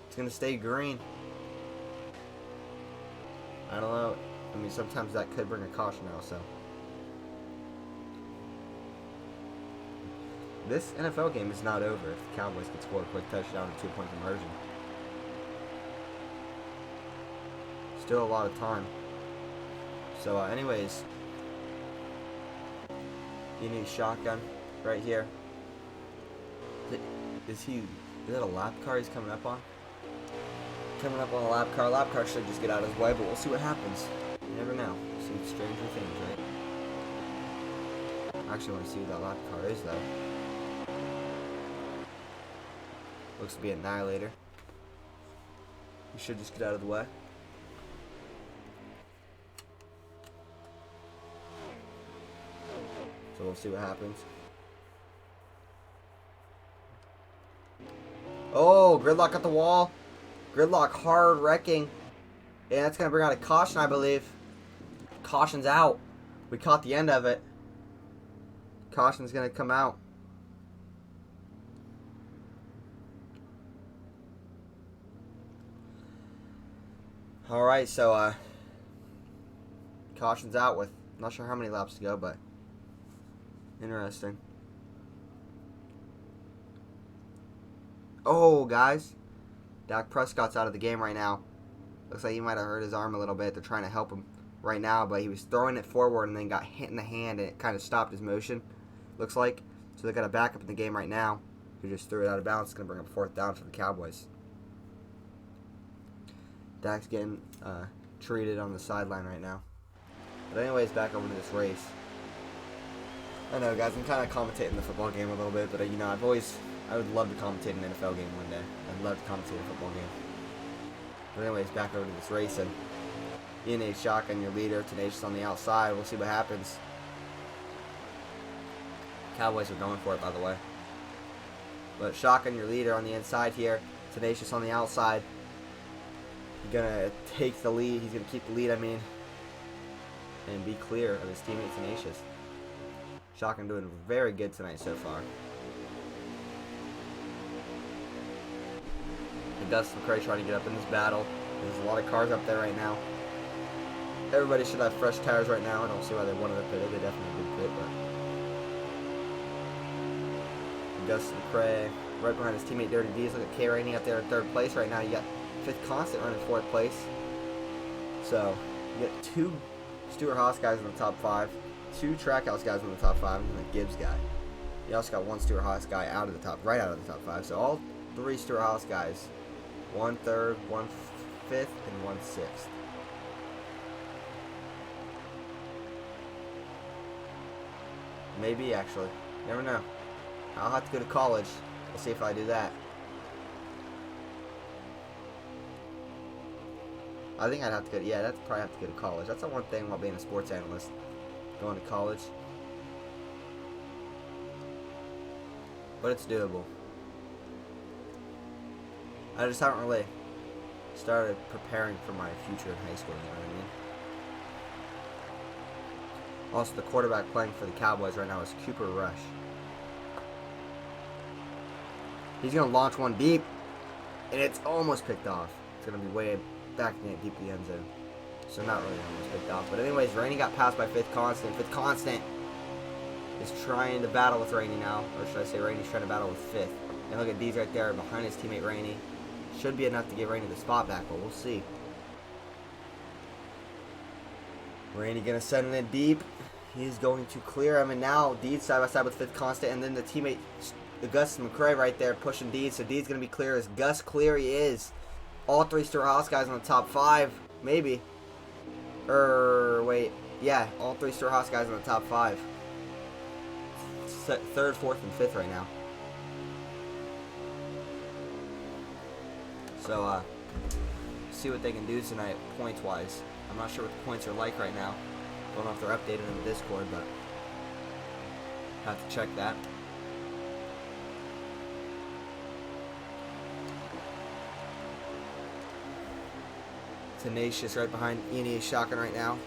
it's going to stay green. I don't know. I mean, sometimes that could bring a caution out, so. This NFL game is not over if the Cowboys can score a quick touchdown and 2-point conversion. Still a lot of time. So, anyways. You need a shotgun right here. Is that a lap car he's coming up on? Coming up on a lap car. Lap car should just get out of his way, but we'll see what happens. You never know. Some stranger things, right? I actually want to see what that lap car is, though. Looks to be Annihilator. He should just get out of the way. So we'll see what happens. Oh, Gridlock at the wall. Gridlock hard wrecking. Yeah, that's going to bring out a caution, I believe. Caution's out. We caught the end of it. Caution's going to come out. Alright, so, caution's out with, not sure how many laps to go, but interesting. Oh, guys. Dak Prescott's out of the game right now. Looks like he might have hurt his arm a little bit. They're trying to help him right now, but he was throwing it forward and then got hit in the hand and it kind of stopped his motion, looks like. So they got a backup in the game right now who just threw it out of bounds. It's going to bring up 4th down for the Cowboys. Dak's getting treated on the sideline right now. But anyways, back over to this race. I know, guys, I'm kind of commentating the football game a little bit, but you know, I would love to commentate an NFL game one day. I'd love to commentate a football game. But anyways, back over to this race, and E&A shotgun, your leader, Tenacious on the outside. We'll see what happens. Cowboys are going for it, by the way. But shotgun, your leader on the inside here. Tenacious on the outside. He's going to take the lead. He's going to keep the lead, and be clear of his teammate Tenacious. Shotgun doing very good tonight so far. Gus McCray trying to get up in this battle. There's a lot of cars up there right now. Everybody should have fresh tires right now. I don't see why they wanted to pit it. They definitely did pit, but Gus McCray right behind his teammate Dirty D's. Look at K Rainey up there in 3rd place right now. You got 5th Constant running 4th place. So you got 2 Stuart Haas guys in the top 5, 2 Trackhouse guys in the top 5, and then a Gibbs guy. You also got 1 Stuart Haas guy out of the top, right out of the top 5. So all 3 Stuart Haas guys, 1 3rd, 1 5th, and 1 6th. Maybe, actually. Never know. I'll have to go to college. We'll see if I do that. I think I'd have to go. Yeah, I'd probably have to go to college. That's the one thing about being a sports analyst. Going to college. But it's doable. I just haven't really started preparing for my future in high school, you know what I mean? Also, the quarterback playing for the Cowboys right now is Cooper Rush. He's going to launch one deep, and it's almost picked off. It's going to be way back in deep the end zone. So not really almost picked off. But anyways, Rainey got passed by 5th Constant. 5th Constant is trying to battle with Rainey now. Or should I say Rainey's trying to battle with 5th. And look at D's right there behind his teammate Rainey. Should be enough to give Rainey the spot back, but we'll see. Rainey going to send it in deep. He's going to clear him, and now Deed's side by side with 5th Constant, and then the teammate, Gus McCray, right there pushing Deed. So Deed's going to be clear as Gus clear he is. All 3 Stuart Haas guys on the top 5, maybe. Wait. Yeah, all 3 Stuart Haas guys on the top 5. 3rd, 4th, and 5th right now. So, see what they can do tonight, points-wise. I'm not sure what the points are like right now. Don't know if they're updated in the Discord, but have to check that. Tenacious right behind E&E shotgun right now.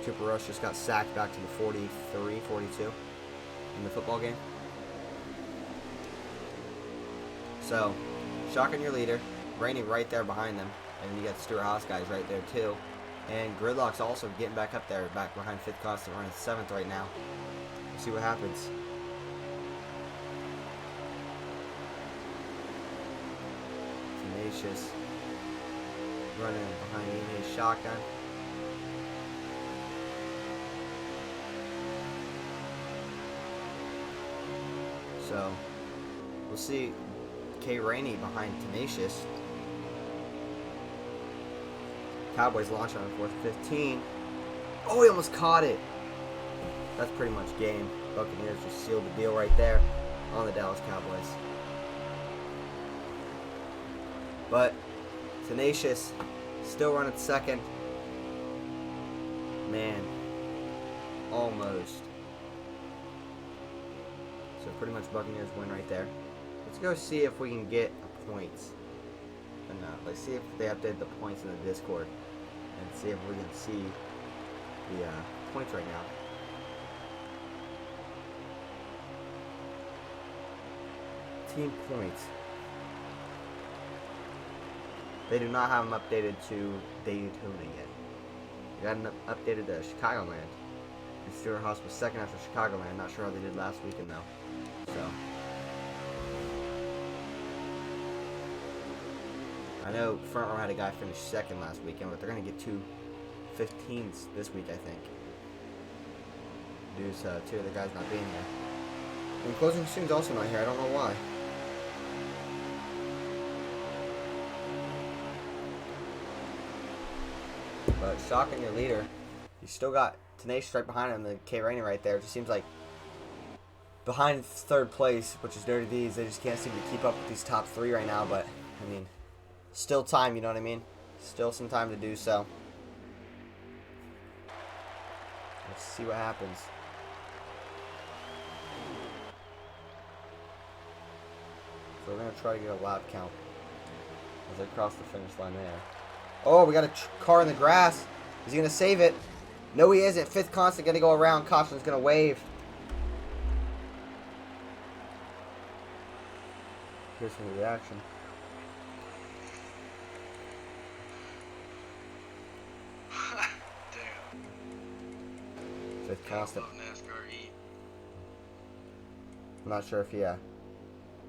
Cooper Rush just got sacked back to the 43, 42 in the football game. So, shotgun your leader. Rainey right there behind them. And you got the Stuart Haas guys right there too. And Gridlock's also getting back up there, back behind 5th Constant, running 7th right now. We'll see what happens. Tenacious running behind E&A shotgun. So, we'll see K. Rainey behind Tenacious. Cowboys launch on 4th 15. Oh, he almost caught it. That's pretty much game. Buccaneers just sealed the deal right there on the Dallas Cowboys. But Tenacious still running 2nd. Man, almost. So pretty much Buccaneers win right there. Let's go see if we can get a point. Let's see if they updated the points in the Discord and see if we can see the points right now. Team points. They do not have them updated to Daytona yet. They got them updated to Chicagoland. And Stuart Haas was 2nd after Chicagoland. Not sure how they did last weekend though. So. I know Front Row had a guy finish 2nd last weekend, but they're going to get 2 15s this week, I think. Due to 2 of the guys not being here. And Closing Soon's also not here. I don't know why. But shocking your leader. You still got Tenacious right behind him, and K. Rainey right there. It just seems like behind 3rd place, which is Dirty D's, they just can't seem to keep up with these top 3 right now. But, I mean, still time, you know what I mean? Still some time to do so. Let's see what happens. So we're going to try to get a lap count as they cross the finish line there. Oh, we got a car in the grass. Is he going to save it? No, he isn't. 5th Constant going to go around. Caution's going to wave. Here's some reaction. Damn. 5th Constant. NASCAR heat. I'm not sure if he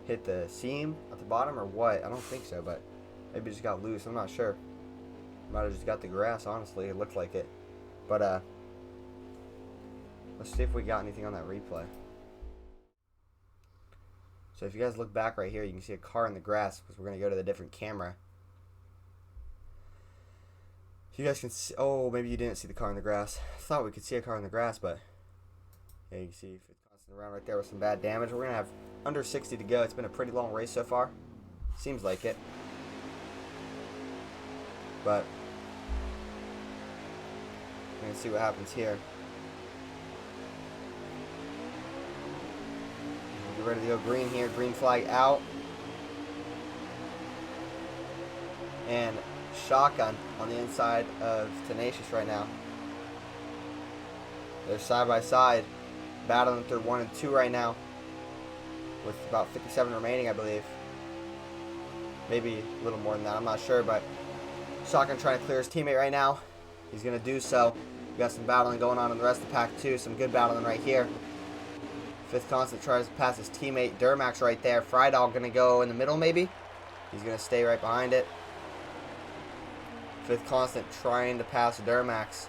hit the seam at the bottom or what. I don't think so, but maybe it just got loose. I'm not sure. Might have just got the grass, honestly. It looked like it. But let's see if we got anything on that replay. So if you guys look back right here, you can see a car in the grass because we're going to go to the different camera. You guys can see, oh, maybe you didn't see the car in the grass. I thought we could see a car in the grass, but yeah, you can see it's constant around right there with some bad damage. We're going to have under 60 to go. It's been a pretty long race so far. Seems like it. But we're going to see what happens here. We're ready to go green here. Green flag out. And shotgun on the inside of Tenacious right now. They're side by side, battling through 1 and 2 right now, with about 57 remaining, I believe. Maybe a little more than that, I'm not sure, but Shotgun trying to clear his teammate right now. He's going to do so. We got some battling going on in the rest of the pack too. Some good battling right here. Fifth Constant tries to pass his teammate Durmax right there. Frydog going to go in the middle maybe. He's going to stay right behind it. Fifth Constant trying to pass Durmax.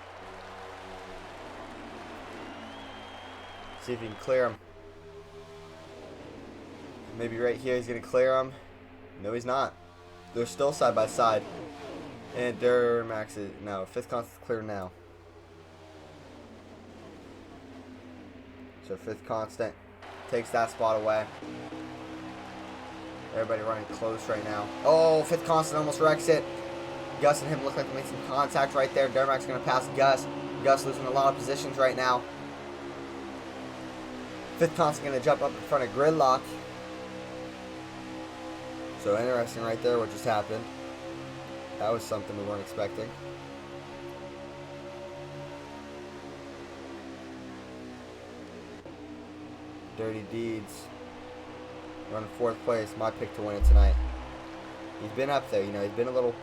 See if he can clear him. Maybe right here he's going to clear him. No, he's not. They're still side by side. And Durmax is... No, Fifth Constant's clear now. So Fifth Constant takes that spot away. Everybody running close right now. Oh, Fifth Constant almost wrecks it. Gus and him look like they made some contact right there. Durmax going to pass Gus. Gus losing a lot of positions right now. Fifth Constant going to jump up in front of Gridlock. So interesting right there what just happened. That was something we weren't expecting. Dirty Deeds running 4th place. My pick to win it tonight. He's been up there, you know. He's been a little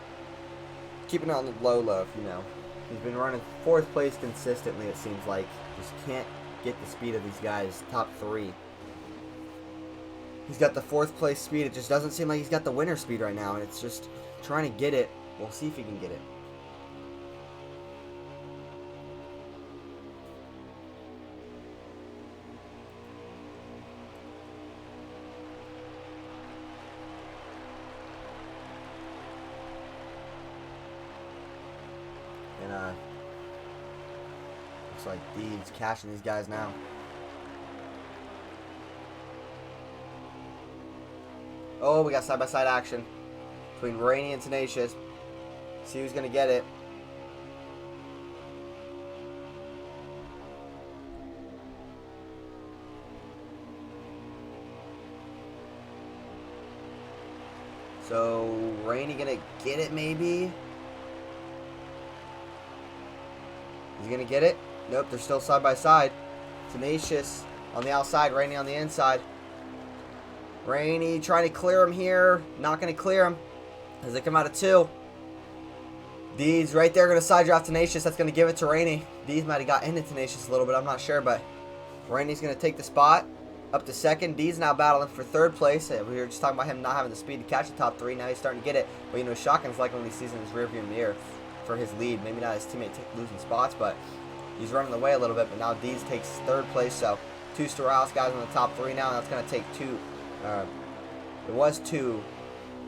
keeping it on the low, you know. He's been running 4th place consistently, it seems like. Just can't get the speed of these guys. Top 3. He's got the 4th place speed. It just doesn't seem like he's got the winner speed right now. And it's just trying to get it. We'll see if he can get it. And looks like Deeds cashing these guys now. Oh, we got side-by-side action between Rainy and Tenacious. See who's going to get it. So, Rainy going to get it maybe? He's going to get it? Nope, they're still side-by-side. Tenacious on the outside, Rainy on the inside. Rainy trying to clear him here. Not going to clear him as they come out of 2. Deeds right there going to side draft Tenacious. That's going to give it to Rainy. Deeds might have got into Tenacious a little bit. I'm not sure, but Rainy's going to take the spot up to 2nd. Deeds now battling for 3rd place. We were just talking about him not having the speed to catch the top 3. Now he's starting to get it. But, you know, Shotgun's like when he sees in his rearview mirror for his lead. Maybe not his teammate losing spots, but he's running away a little bit. But now Deeds takes 3rd place. So 2 Storehouse guys in the top 3 now. And that's going to take 2. It was 2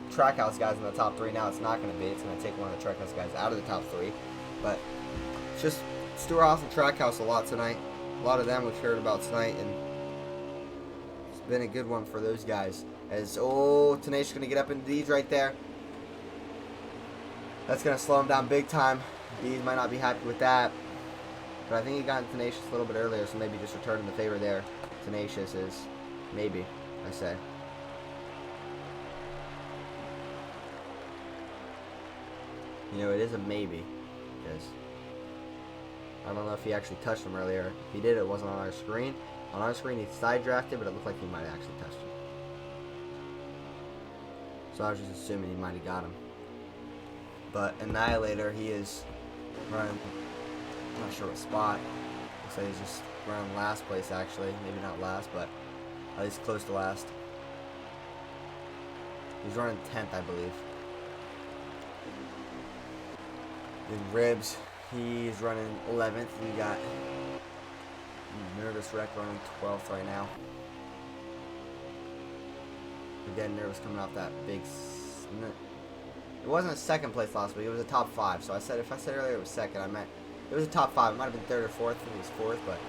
Trackhouse guys in the top 3. Now it's not going to be. It's going to take one of the Trackhouse guys out of the top 3. But it's just Storehouse and Trackhouse a lot tonight. A lot of them we've heard about tonight, and it's been a good one for those guys. As Tenacious going to get up into Deeds right there. That's going to slow him down big time. Deeds might not be happy with that, but I think he got Tenacious a little bit earlier, so maybe just returning the favor there. Tenacious is maybe, I say. You know, it is a maybe, because I don't know if he actually touched him earlier. If he did, it wasn't on our screen. On our screen, he side drafted, but it looked like he might have actually touched him. So I was just assuming he might have got him. But Annihilator, he is running, I'm not sure what spot. Looks like he's just running last place, actually. Maybe not last, but At least close to last. He's running 10th, I believe. In Ribs, he's running 11th. We got Nervous Wreck running 12th right now. Again, Nervous coming off that big. It wasn't a second place last week. It was a top 5. So if I said earlier it was second, I meant it was a top 5. It might have been 3rd or 4th. I think it was 4th, but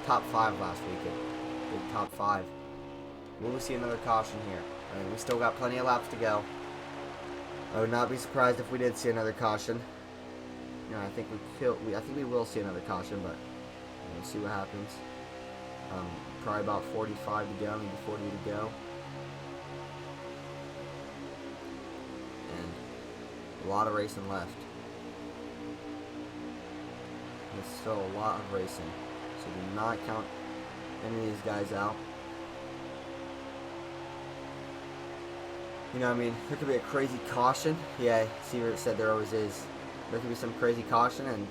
top 5 last week. Big top 5. Will we see another caution here? I mean, we still got plenty of laps to go. I would not be surprised if we did see another caution. You know, I think we will see another caution, but we'll see what happens. Probably about 45 to go, maybe 40 to go. And a lot of racing left. There's still a lot of racing. So do not count any of these guys out. You know what I mean? There could be a crazy caution. Yeah, Seaver said there always is. There could be some crazy caution, and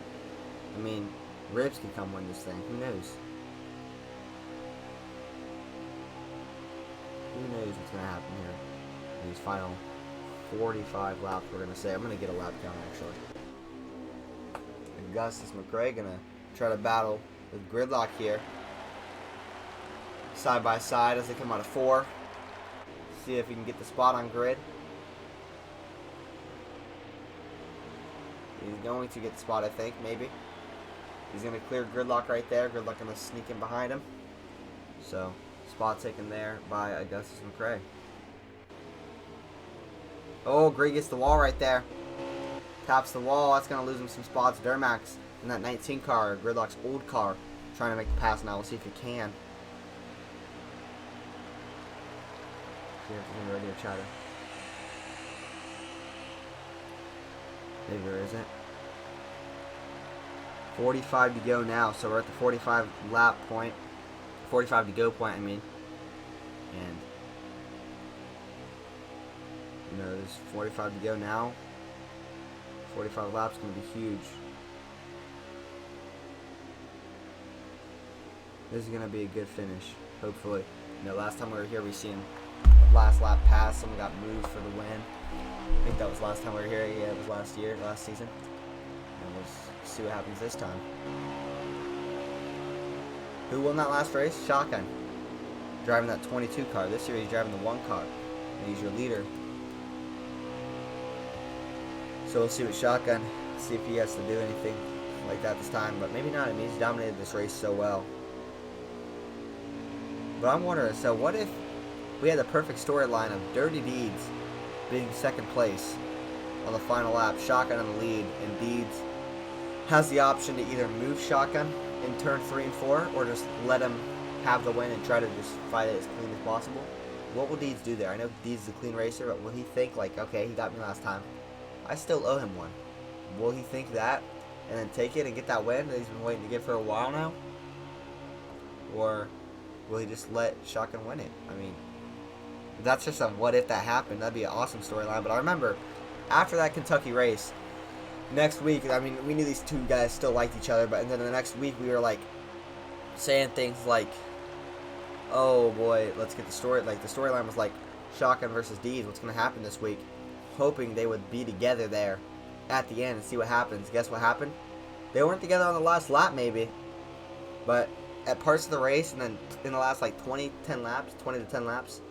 I mean, Ribs could come win this thing. Who knows? Who knows what's going to happen here in these final 45 laps, we're going to say. I'm going to get a lap count, actually. Augustus McRae going to try to battle with Gridlock here. Side by side as they come out of 4. See if he can get the spot on grid. He's going to get the spot, I think, maybe. He's going to clear Gridlock right there. Gridlock going to sneak in behind him. So, spot taken there by Augustus McRae. Oh, Gray gets the wall right there. Taps the wall. That's going to lose him some spots. Durmax in that 19 car, Gridlock's old car, trying to make the pass now. We'll see if he can. See if there's any radio chatter. Maybe there isn't. 45 to go now, so we're at the 45 lap point. 45 to go point, I mean. And, you know, there's 45 to go now. 45 laps going to be huge. This is going to be a good finish, hopefully. You know, last time we were here, we seen the last lap pass. Someone got moved for the win. I think that was last time we were here. Yeah, it was last season. And we'll see what happens this time. Who won that last race? Shotgun. Driving that 22 car. This year he's driving the 1 car. And he's your leader. So we'll see what Shotgun, see if he has to do anything like that this time. But maybe not. I mean, he's dominated this race so well. But I'm wondering, so what if we had the perfect storyline of Dirty Deeds being second place on the final lap, Shotgun on the lead, and Deeds has the option to either move Shotgun in turn 3 and 4 or just let him have the win and try to just fight it as clean as possible. What will Deeds do there? I know Deeds is a clean racer, but will he think like, okay, he got me last time, I still owe him one? Will he think that and then take it and get that win that he's been waiting to get for a while now? Or will he just let Shotgun win it? I mean, that's just a what if that happened. That'd be an awesome storyline. But I remember after that Kentucky race, next week, I mean, we knew these two guys still liked each other, but then the next week we were like saying things like, oh boy, let's get the story. Like the storyline was like Shotgun versus Deeds. What's going to happen this week? Hoping they would be together there at the end and see what happens. Guess what happened? They weren't together on the last lap maybe, but at parts of the race and then in the last like 20 to 10 laps,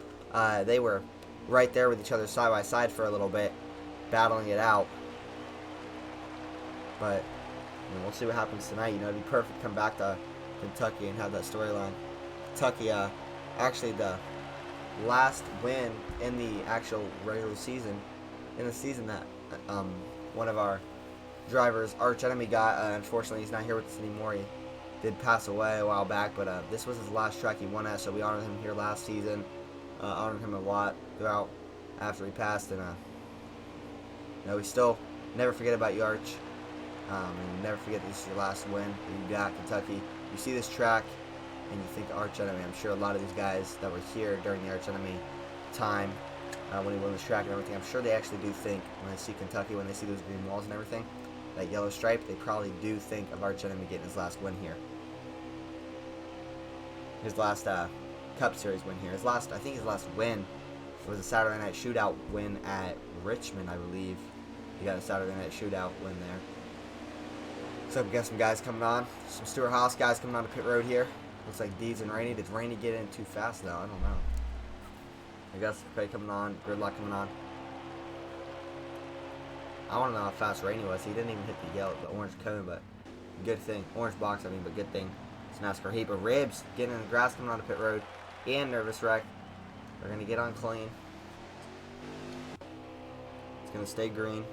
they were right there with each other side by side for a little bit, battling it out. But you know, we'll see what happens tonight. You know, it'd be perfect to come back to Kentucky and have that storyline. Kentucky, actually the last win in the actual regular season, in the season that one of our drivers, arch enemy, got. Unfortunately, he's not here with us anymore. He did pass away a while back, but this was his last track he won at, so we honored him here last season. Honored him a lot throughout after he passed, and you know, we still never forget about you, Arch. And never forget this is your last win that you got, Kentucky. You see this track and you think arch enemy. I'm sure a lot of these guys that were here during the arch enemy time, when he won this track and everything, I'm sure they actually do think when they see Kentucky, when they see those green walls and everything, that yellow stripe, they probably do think of arch enemy getting his last win here. His last Cup Series win here. I think his last win was a Saturday Night Shootout win at Richmond, I believe. He got a Saturday Night Shootout win there. So we got some guys coming on. Some Stewart Haas guys coming on to pit road here. Looks like Deeds and Rainey. Did Rainey get in too fast though? I don't know. I guess Craig coming on. Gridlock coming on. I want to know how fast Rainey was. He didn't even hit the orange cone, but good thing. Orange box, I mean, but good thing. It's NASCAR heat. But Ribs getting in the grass coming on to pit road. And Nervous Wreck. They're going to get on clean. It's going to stay green.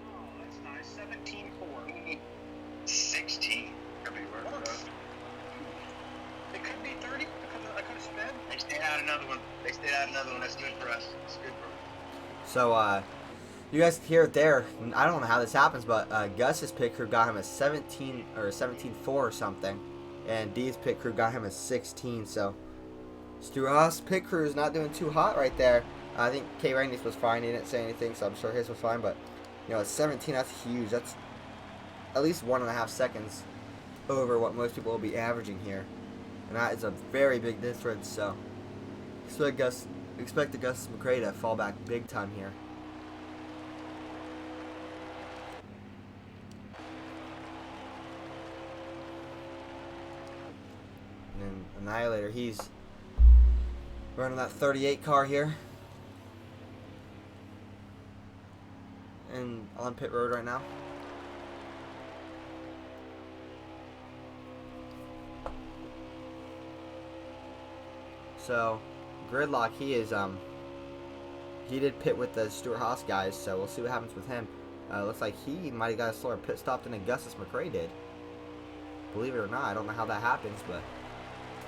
Oh, that's nice. 17-4. 16. Could be worse. It could be 30 because I could have sped. They stayed out another one. That's good for us. It's good for us. So, you guys hear it there. I don't know how this happens, but Gus's pit crew got him a 17 or 17-4 or something, and Dee's pit crew got him a 16. So, Stu Haas' pit crew is not doing too hot right there. I think K. Rainey's was fine. He didn't say anything, so I'm sure his was fine. But at 17, that's huge. That's at least 1.5 seconds over what most people will be averaging here, and that is a very big difference. So, expect the Gus McRae to fall back big time here. And Annihilator, he's running that 38 car here. And on pit road right now. So, Gridlock, he did pit with the Stewart Haas guys, so we'll see what happens with him. Looks like he might have got a slower pit stop than Augustus McRae did. Believe it or not, I don't know how that happens, but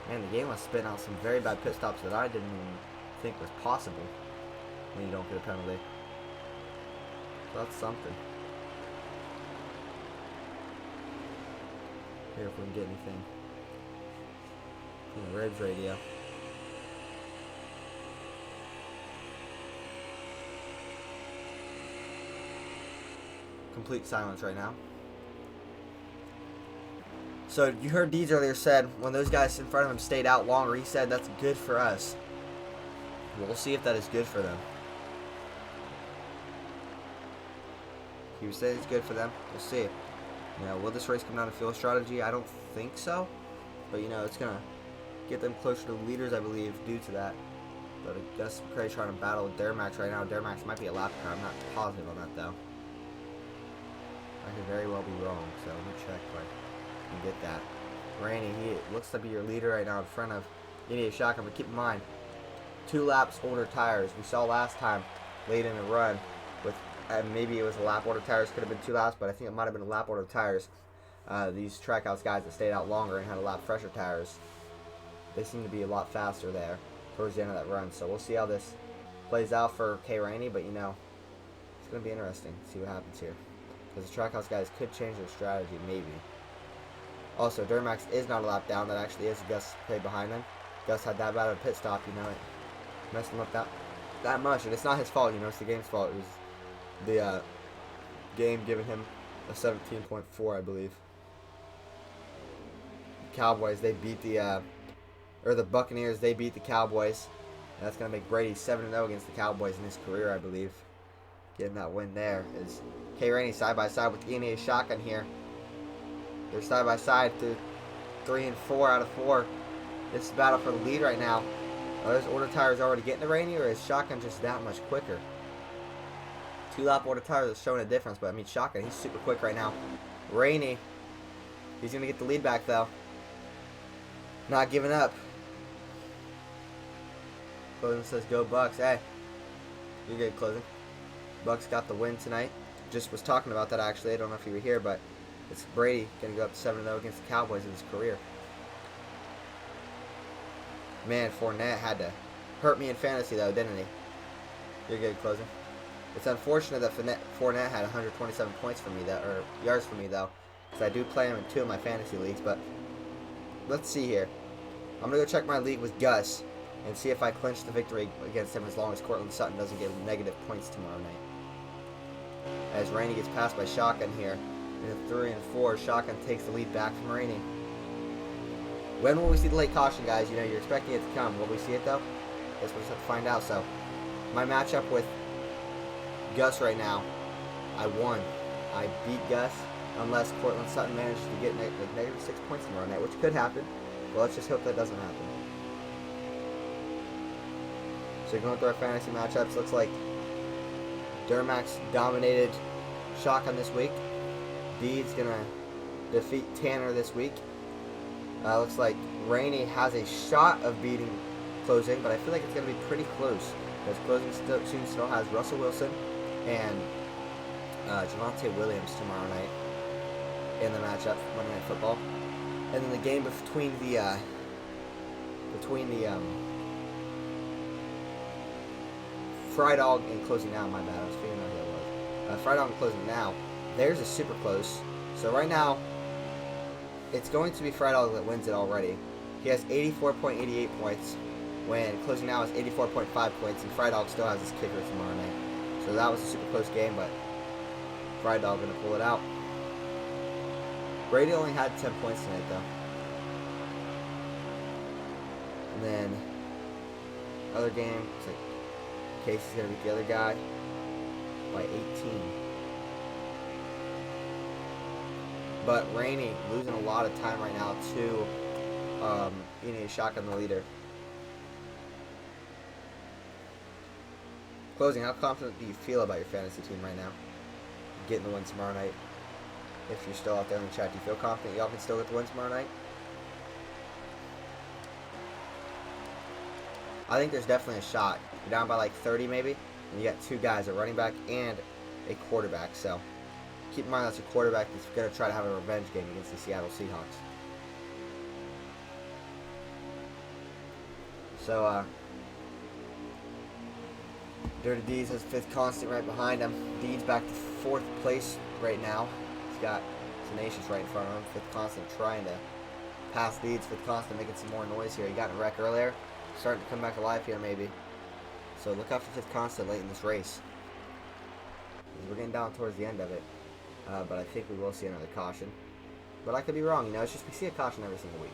man, the game was spitting out some very bad pit stops that I didn't even think was possible when you don't get a penalty. So that's something. Here if we can get anything from the Ribs radio. Complete silence right now. So you heard Deeds earlier said when those guys in front of him stayed out longer, he said that's good for us. We'll see if that is good for them. He said it's good for them. We'll see. Will this race come down to field strategy? I don't think so. But it's gonna get them closer to the leaders, I believe, due to that. But I guess McRae trying to battle with Duramax right now. Duramax might be a lap car. I'm not positive on that though. I could very well be wrong, so let me check if I can get that. Rainey, he looks to be your leader right now in front of Idiot Shotgun, but keep in mind, 2 laps older tires. We saw last time, late in the run, with maybe it was a lap older tires, could have been 2 laps, but I think it might have been a lap older tires. These Trackhouse guys that stayed out longer and had a lap fresher tires, they seem to be a lot faster there towards the end of that run. So we'll see how this plays out for K. Rainey, but it's going to be interesting to see what happens here. Because the Trackhouse guys could change their strategy, maybe. Also, Duramax is not a lap down. That actually is Gus played behind him. Gus had that bad of a pit stop, it messed him up that much. And it's not his fault, it's the game's fault. It was the game giving him a 17.4, I believe. Cowboys, they beat the Buccaneers, they beat the Cowboys. And that's going to make Brady 7-0 against the Cowboys in his career, I believe. Getting that win there is K. Rainey side by side with E&A Shotgun here. They're side by side to 3 and 4 out of 4. This is battle for the lead right now. Are those older tires already getting the Rainey, or is Shotgun just that much quicker? 2 lap older tires is showing a difference, but Shotgun, he's super quick right now. Rainey, he's going to get the lead back though. Not giving up. Closing says go Bucks. Hey, you're good, Closing. Bucks got the win tonight. Just was talking about that actually. I don't know if you were here, but it's Brady going to go up 7-0 against the Cowboys in his career. Man, Fournette had to hurt me in fantasy though, didn't he? You're good, Closing. It's unfortunate that Fournette had 127 points for me, or yards for me though, because I do play him in 2 of my fantasy leagues. But let's see here. I'm going to go check my league with Gus and see if I clinch the victory against him as long as Cortland Sutton doesn't get negative points tomorrow night. As Rainey gets passed by Shotgun here. And 3 and 4, Shotgun takes the lead back from Rainey. When will we see the late caution, guys? You know, you're expecting it to come. Will we see it, though? Guess we'll just have to find out. So, my matchup with Gus right now, I won. I beat Gus, unless Cortland Sutton managed to get negative 6 points tomorrow night, which could happen. But let's just hope that doesn't happen. So going through our fantasy matchups, looks like Durmax dominated Shotgun this week. Deed's going to defeat Tanner this week. Looks like Rainey has a shot of beating Closing, but I feel like it's going to be pretty close, because Closing still has Russell Wilson and Javonte Williams tomorrow night in the matchup, Monday Night Football. And then the game between the Fry Dog and Closing Now, my bad, I was figuring out who it was. Fry Dog and Closing Now, theirs is super close. So right now, it's going to be Fry Dog that wins it already. He has 84.88 points, when Closing Now has 84.5 points, and Fry Dog still has his kicker tomorrow night. So that was a super close game, but Fry Dog going to pull it out. Brady only had 10 points tonight, though. And then, other game, it's like Casey's going to beat the other guy by 18. But Rainey losing a lot of time right now to Shotgun the leader. Closing, how confident do you feel about your fantasy team right now? Getting the win tomorrow night. If you're still out there in the chat, do you feel confident y'all can still get the win tomorrow night? I think there's definitely a shot. You're down by like 30 maybe, and you got two guys, a running back and a quarterback. So keep in mind that's a quarterback that's going to try to have a revenge game against the Seattle Seahawks. So, Dirty Deeds has 5th constant right behind him. Deeds back to 4th place right now. He's got Tenacious right in front of him. 5th constant trying to pass Deeds. 5th constant making some more noise here. He got in a wreck earlier. Starting to come back alive here maybe. So look out for 5th constant late in this race. We're getting down towards the end of it. But I think we will see another caution. But I could be wrong. You know, it's just we see a caution every single week.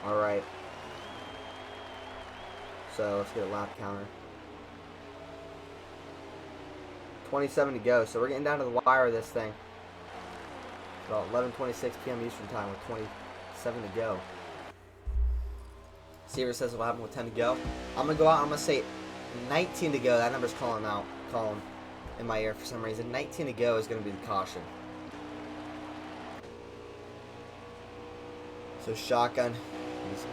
Alright. So let's get a lap counter. 27 to go. So we're getting down to the wire of this thing. About 11:26 p.m. Eastern time with 27 to go. Seaver says what happened with 10 to go. I'm going to go out and I'm going to say 19 to go. That number's calling in my ear for some reason. 19 to go is going to be the caution. So Shotgun, his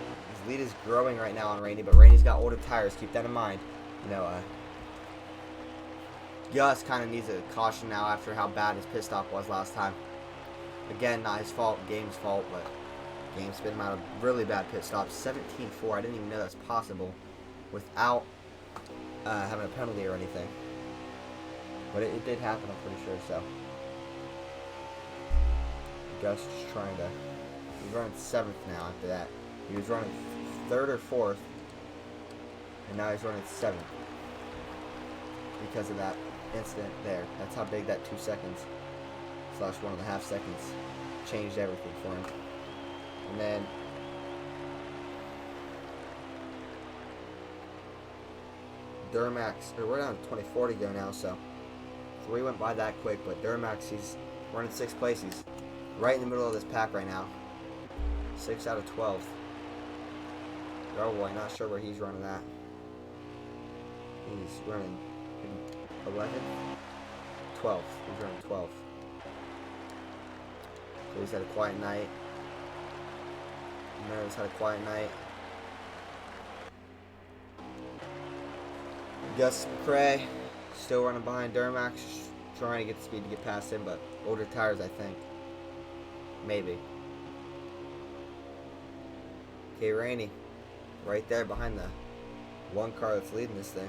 lead is growing right now on Rainey, but Rainey's got older tires. Keep that in mind. You know, Gus kind of needs a caution now after how bad his pit stop was last time. Again, not his fault, Game's fault, but Game spit him out of really bad pit stops. 17-4. I didn't even know that's possible without having a penalty or anything. But it did happen, I'm pretty sure, so. Gus just trying to... He's running 7th now after that. He was running 3rd or 4th. And now he's running 7th. Because of that incident there. That's how big that 2 seconds / 1.5 seconds changed everything for him. And then Durmax, we're down to 24 to go now, so 3 went by that quick, but Durmax, he's running 6th place. He's right in the middle of this pack right now. 6 out of 12. Oh boy, not sure where he's running at. He's running 11th? 12th. He's running 12th. So he's had a quiet night. Mary's had a quiet night. Gus McCrae still running behind Durmax, trying to get the speed to get past him, but older tires, I think. Maybe. Okay, Rainey, right there behind the one car that's leading this thing.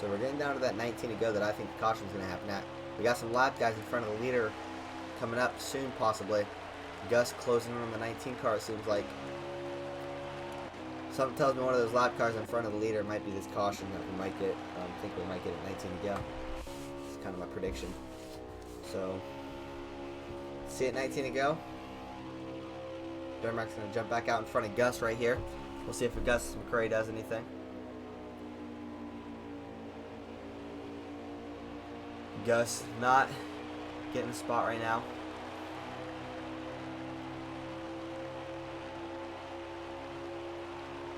So we're getting down to that 19 to go that I think the caution's going to happen at. We got some lap guys in front of the leader coming up soon, possibly. Gus closing in on the 19 car, it seems like. Something tells me one of those lap cars in front of the leader might be this caution that we might get. I think we might get it 19 to go. It's kind of my prediction. So, see it 19 to go. Dermack's going to jump back out in front of Gus right here. We'll see if Gus McRae does anything. Gus not getting the spot right now.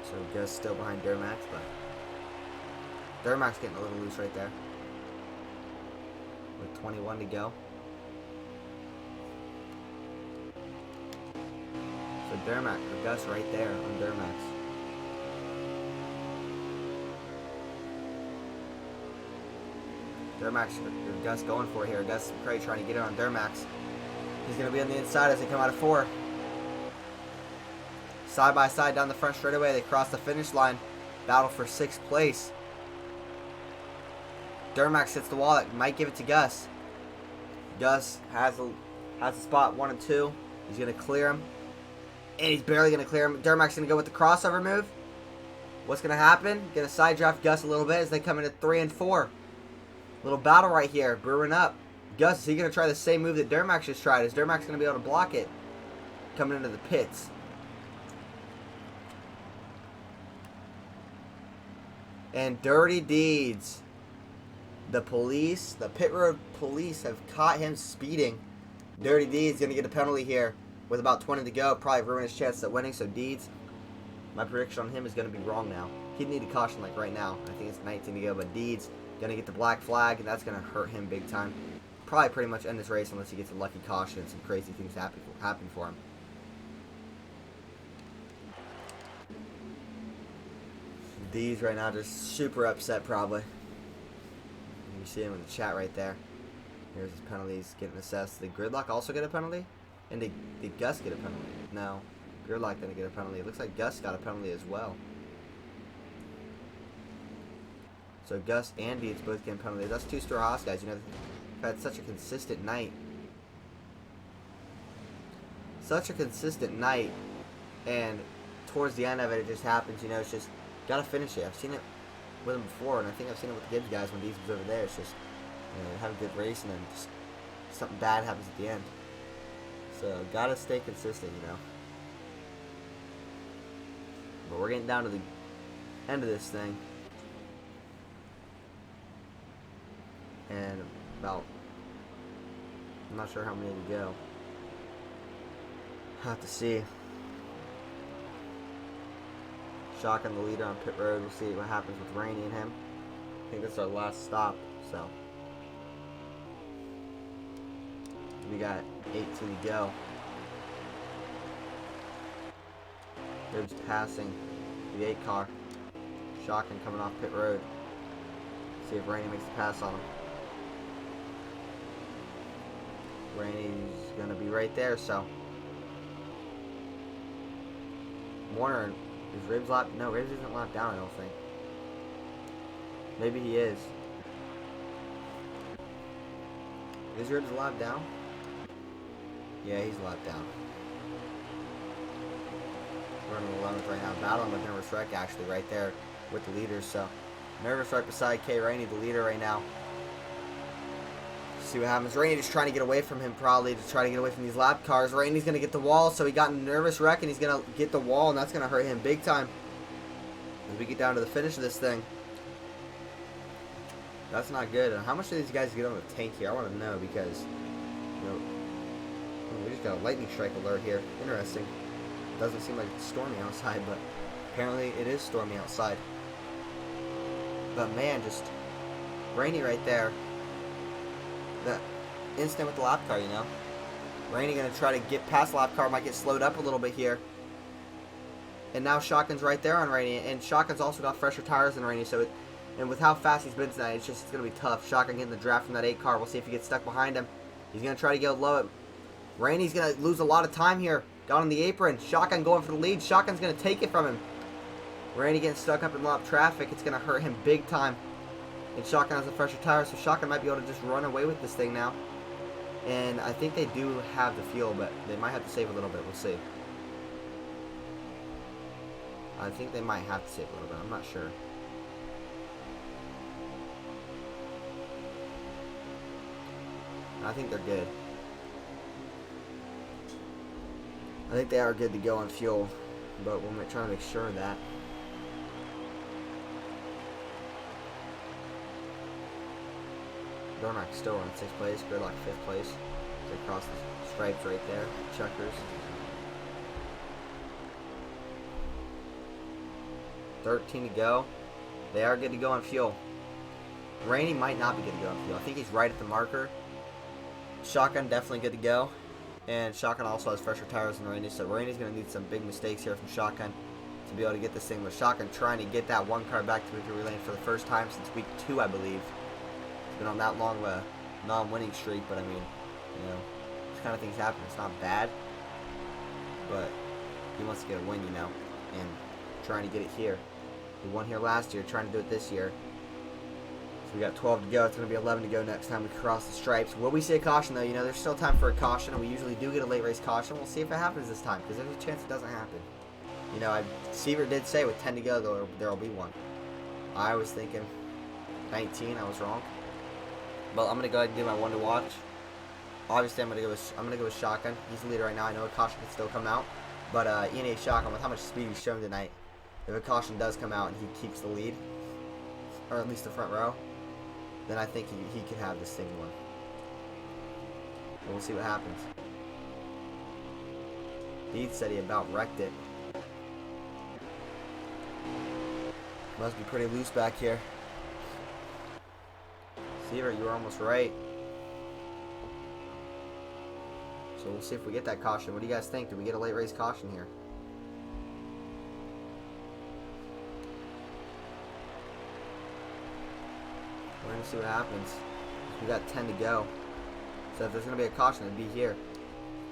So Gus still behind Dermax, but Dermax getting a little loose right there. With 21 to go. So Dermax, or Gus right there on Dermax. Dermax, or Gus going for it here. Gus McRae trying to get it on Dermax. He's going to be on the inside as they come out of 4. Side by side down the front straightaway. They cross the finish line. Battle for 6th place. Dermax hits the wall. That might give it to Gus. Gus has the spot 1 and 2. He's going to clear him. And he's barely going to clear him. Dermax going to go with the crossover move. What's going to happen? Going to side draft Gus a little bit as they come into 3 and 4. Little battle right here. Brewing up. Gus, is he going to try the same move that Dermax just tried? Is Dermax going to be able to block it? Coming into the pits. And Dirty Deeds. The police, the pit road police have caught him speeding. Dirty Deeds going to get a penalty here with about 20 to go. Probably ruin his chance at winning. So Deeds, my prediction on him is going to be wrong now. He'd need a caution like right now. I think it's 19 to go. But Deeds going to get the black flag, and that's going to hurt him big time. Probably pretty much end this race unless he gets a lucky caution and some crazy things happen for him. Deeds right now just super upset probably. You see him in the chat right there. Here's his penalties getting assessed. Did Gridlock also get a penalty? And did Gus get a penalty? No. Gridlock didn't get a penalty. It looks like Gus got a penalty as well. So Gus and Deeds both getting penalties. That's 2 Star Haas guys. You know, they've had such a consistent night. Such a consistent night. And towards the end of it, it just happens. You know, it's just, gotta finish it. I've seen it with him before, and I think I've seen it with the Gibbs guys when Deeds was over there. It's just, you know, have a good race, and then just something bad happens at the end. So, gotta stay consistent, you know. But we're getting down to the end of this thing. And about, I'm not sure how many to go. Have to see. Shotgun the leader on pit road. We'll see what happens with Rainey and him. I think that's our last stop, so. We got 18 to go. They're just passing the 8 car. Shotgun coming off pit road. See if Rainey makes the pass on him. Rainey's gonna be right there, so. Warner, is Ribs lap? No, Ribs isn't lapped down, I don't think. Maybe he is. Is Ribs lapped down? Yeah, he's lapped down. We're in the 11th right now. Battling with Nervous Wreck actually right there with the leaders. So Nervous right beside K. Rainey, the leader right now. See what happens. Rainey just trying to get away from him probably to try to get away from these lap cars. Rainey's going to get the wall, so he got a Nervous Wreck and he's going to get the wall, and that's going to hurt him big time as we get down to the finish of this thing. That's not good. And how much do these guys get on the tank here? I want to know because, you know, we just got a lightning strike alert here. Interesting. Doesn't seem like it's stormy outside, but apparently it is stormy outside. But man, just Rainey right there. That instant with the lap car, you know. Rainey going to try to get past lap car. Might get slowed up a little bit here. And now Shotgun's right there on Rainey. And Shotgun's also got fresher tires than Rainey. So, and with how fast he's been tonight, it's going to be tough. Shotgun getting the draft from that 8 car. We'll see if he gets stuck behind him. He's going to try to go low. Rainey's going to lose a lot of time here. Got on the apron. Shotgun going for the lead. Shotgun's going to take it from him. Rainey getting stuck up in lap traffic. It's going to hurt him big time. And Shotgun has a fresher tire, so Shotgun might be able to just run away with this thing now. And I think they do have the fuel, but they might have to save a little bit. We'll see. I think they might have to save a little bit. I'm not sure. I think they're good. I think they are good to go on fuel, but we're trying to make sure of that. Dormac still in 6th place, Gridlock 5th place. They cross the stripes right there, checkers. 13 to go. They are good to go on fuel. Rainey might not be good to go on fuel. I think he's right at the marker. Shotgun definitely good to go. And Shotgun also has fresher tires than Rainey, so Rainey's going to need some big mistakes here from Shotgun to be able to get this thing. With Shotgun trying to get that one car back to victory lane for the first time since week 2, I believe. He's been on that long of a non-winning streak, but I mean, you know, this kind of things happen. It's not bad, but he wants to get a win, you know, and trying to get it here. He won here last year, trying to do it this year. So we got 12 to go. It's going to be 11 to go next time we cross the stripes. Will we see a caution, though? You know, there's still time for a caution, and we usually do get a late race caution. We'll see if it happens this time, because there's a chance it doesn't happen. You know, Seaver did say with 10 to go, there will be one. I was thinking 19. I was wrong. But I'm going to go ahead and do my one to watch. Obviously, I'm going to go with Shotgun. He's the leader right now. I know a caution can still come out. But ENA Shotgun, with how much speed he's shown tonight, if a caution does come out and he keeps the lead, or at least the front row, then I think he could have this thing won. But we'll see what happens. Deed said he about wrecked it. Must be pretty loose back here. Seaver, you were almost right. So we'll see if we get that caution. What do you guys think? Do we get a late race caution here? We're going to see what happens. We got 10 to go. So if there's going to be a caution, it'd be here.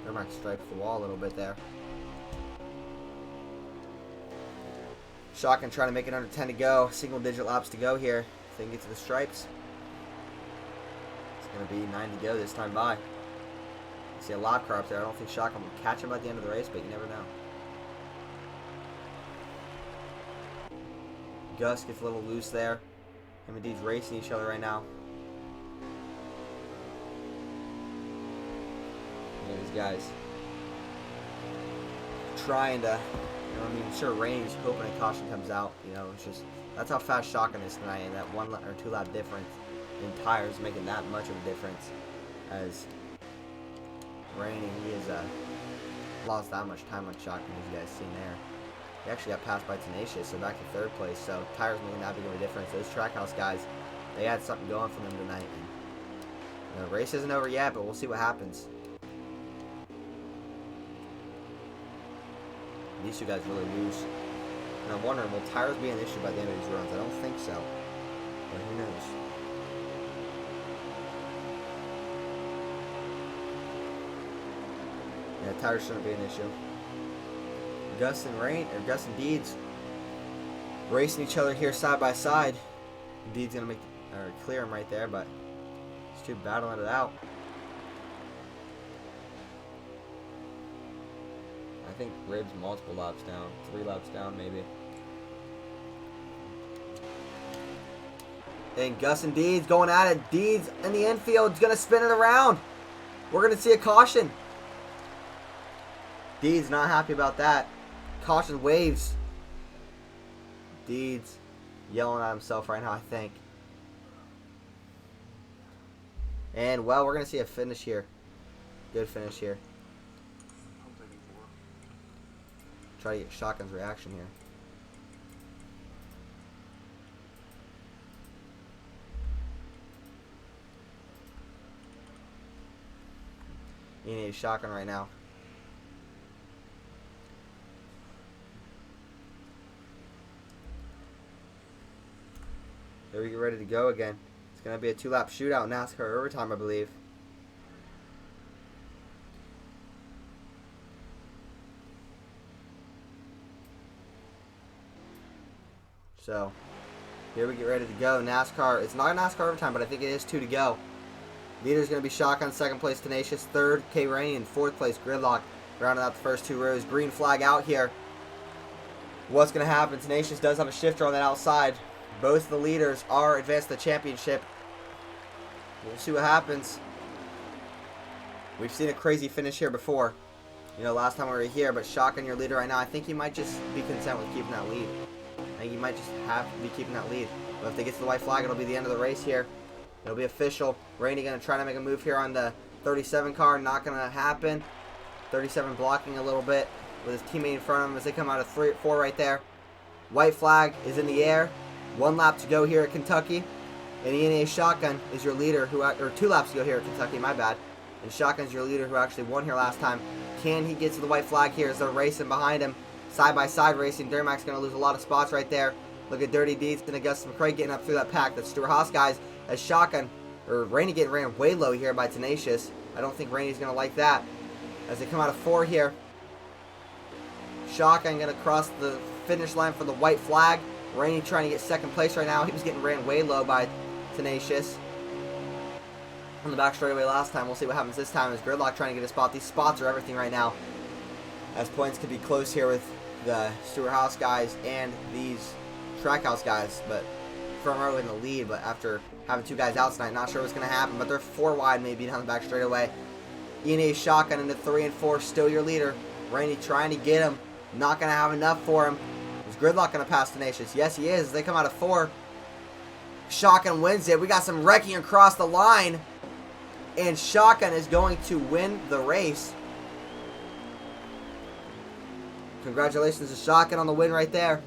They might stripe the wall a little bit there. Shotgun trying to make it under 10 to go. Single digit laps to go here. If they can get to the stripes. It's going to be 9 to go this time by. I see a lot of car up there. I don't think Shotgun will catch him at the end of the race, but you never know. Gus gets a little loose there. Him and Deed's racing each other right now. Yeah, these guys trying to, you know, I mean, sure, Rainey's hoping a caution comes out. You know, it's just, that's how fast Shotgun is tonight, and that 1 or 2 lap difference in tires making that much of a difference. As Rainey, he has lost that much time on Shotgun, as you guys seen there. He actually got passed by Tenacious, so back to 3rd place. So tires making that big of a difference. Those Trackhouse guys, they had something going for them tonight. And the race isn't over yet, but we'll see what happens. These two guys really loose. And I'm wondering, will tires be an issue by the end of these runs? I don't think so, but who knows? Yeah, tires shouldn't be an issue. Gus and Deeds racing each other here side by side. Deeds gonna clear him right there, but these two battling it out. I think Rib's multiple laps down, 3 laps down maybe. And Gus and Deeds going at it. Deeds in the infield is gonna spin it around. We're gonna see a caution. Deeds not happy about that. Caution waves. Deeds yelling at himself right now, I think. And, well, we're going to see a finish here. Good finish here. Try to get Shotgun's reaction here. You need a Shotgun right now. There we get ready to go again. It's going to be a 2-lap shootout, NASCAR overtime, I believe. So, here we get ready to go. NASCAR, it's not a NASCAR overtime, but I think it is 2 to go. Leader's going to be Shotgun, second place Tenacious, third K Rainey, and fourth place Gridlock. Rounding out the first two rows. Green flag out here. What's going to happen? Tenacious does have a shifter on that outside. Both the leaders are advanced to the championship. We'll see what happens. We've seen a crazy finish here before. You know, last time we were here, but Shotgun, your leader right now, I think he might just be content with keeping that lead. I think he might just have to be keeping that lead. But if they get to the white flag, it'll be the end of the race here. It'll be official. Rainey going to try to make a move here on the 37 car. Not going to happen. 37 blocking a little bit with his teammate in front of him as they come out of 4 right there. White flag is in the air. 1 lap to go here at Kentucky. And ENA Shotgun is your leader, or 2 laps to go here at Kentucky, my bad. And Shotgun's your leader who actually won here last time. Can he get to the white flag here as they're racing behind him? Side-by-side racing. Durmac's going to lose a lot of spots right there. Look at Dirty Deeds and Augustus McCrae getting up through that pack. That's Stuart Haas guys as Shotgun, or Rainey getting ran way low here by Tenacious. I don't think Rainey's going to like that. As they come out of 4 here. Shotgun going to cross the finish line for the white flag. Rainey trying to get second place right now. He was getting ran way low by Tenacious on the back straightaway last time. We'll see what happens this time as Gridlock trying to get a spot. These spots are everything right now, as points could be close here with the Stuart House guys and these Trackhouse guys, but front row in the lead. But after having 2 guys out tonight, not sure what's going to happen, but they're 4 wide maybe down the back straightaway. ENA Shotgun into 3 and 4, still your leader. Rainey trying to get him, not going to have enough for him. Is Gridlock going to pass Tenacious? Yes, he is. They come out of 4. Shotgun wins it. We got some wrecking across the line. And Shotgun is going to win the race. Congratulations to Shotgun on the win right there.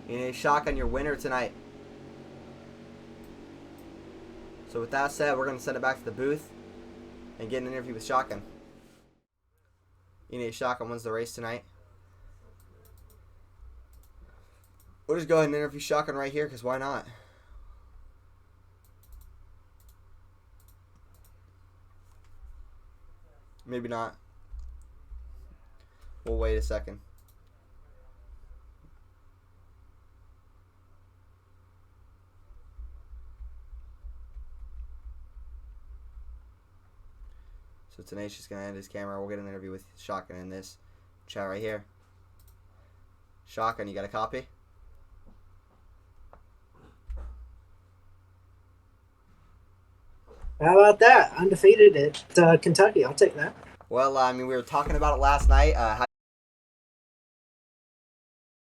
And Shotgun, your winner tonight. So with that said, we're going to send it back to the booth and get an interview with Shotgun. Shotgun wins the race tonight. We'll just go ahead and interview Shotgun right here, because why not? Maybe not. We'll wait a second. So Tenacious is going to end his camera. We'll get an interview with Shotgun in this chat right here. Shotgun, you got a copy? How about that? Undefeated at Kentucky. I'll take that. Well, I mean, we were talking about it last night. How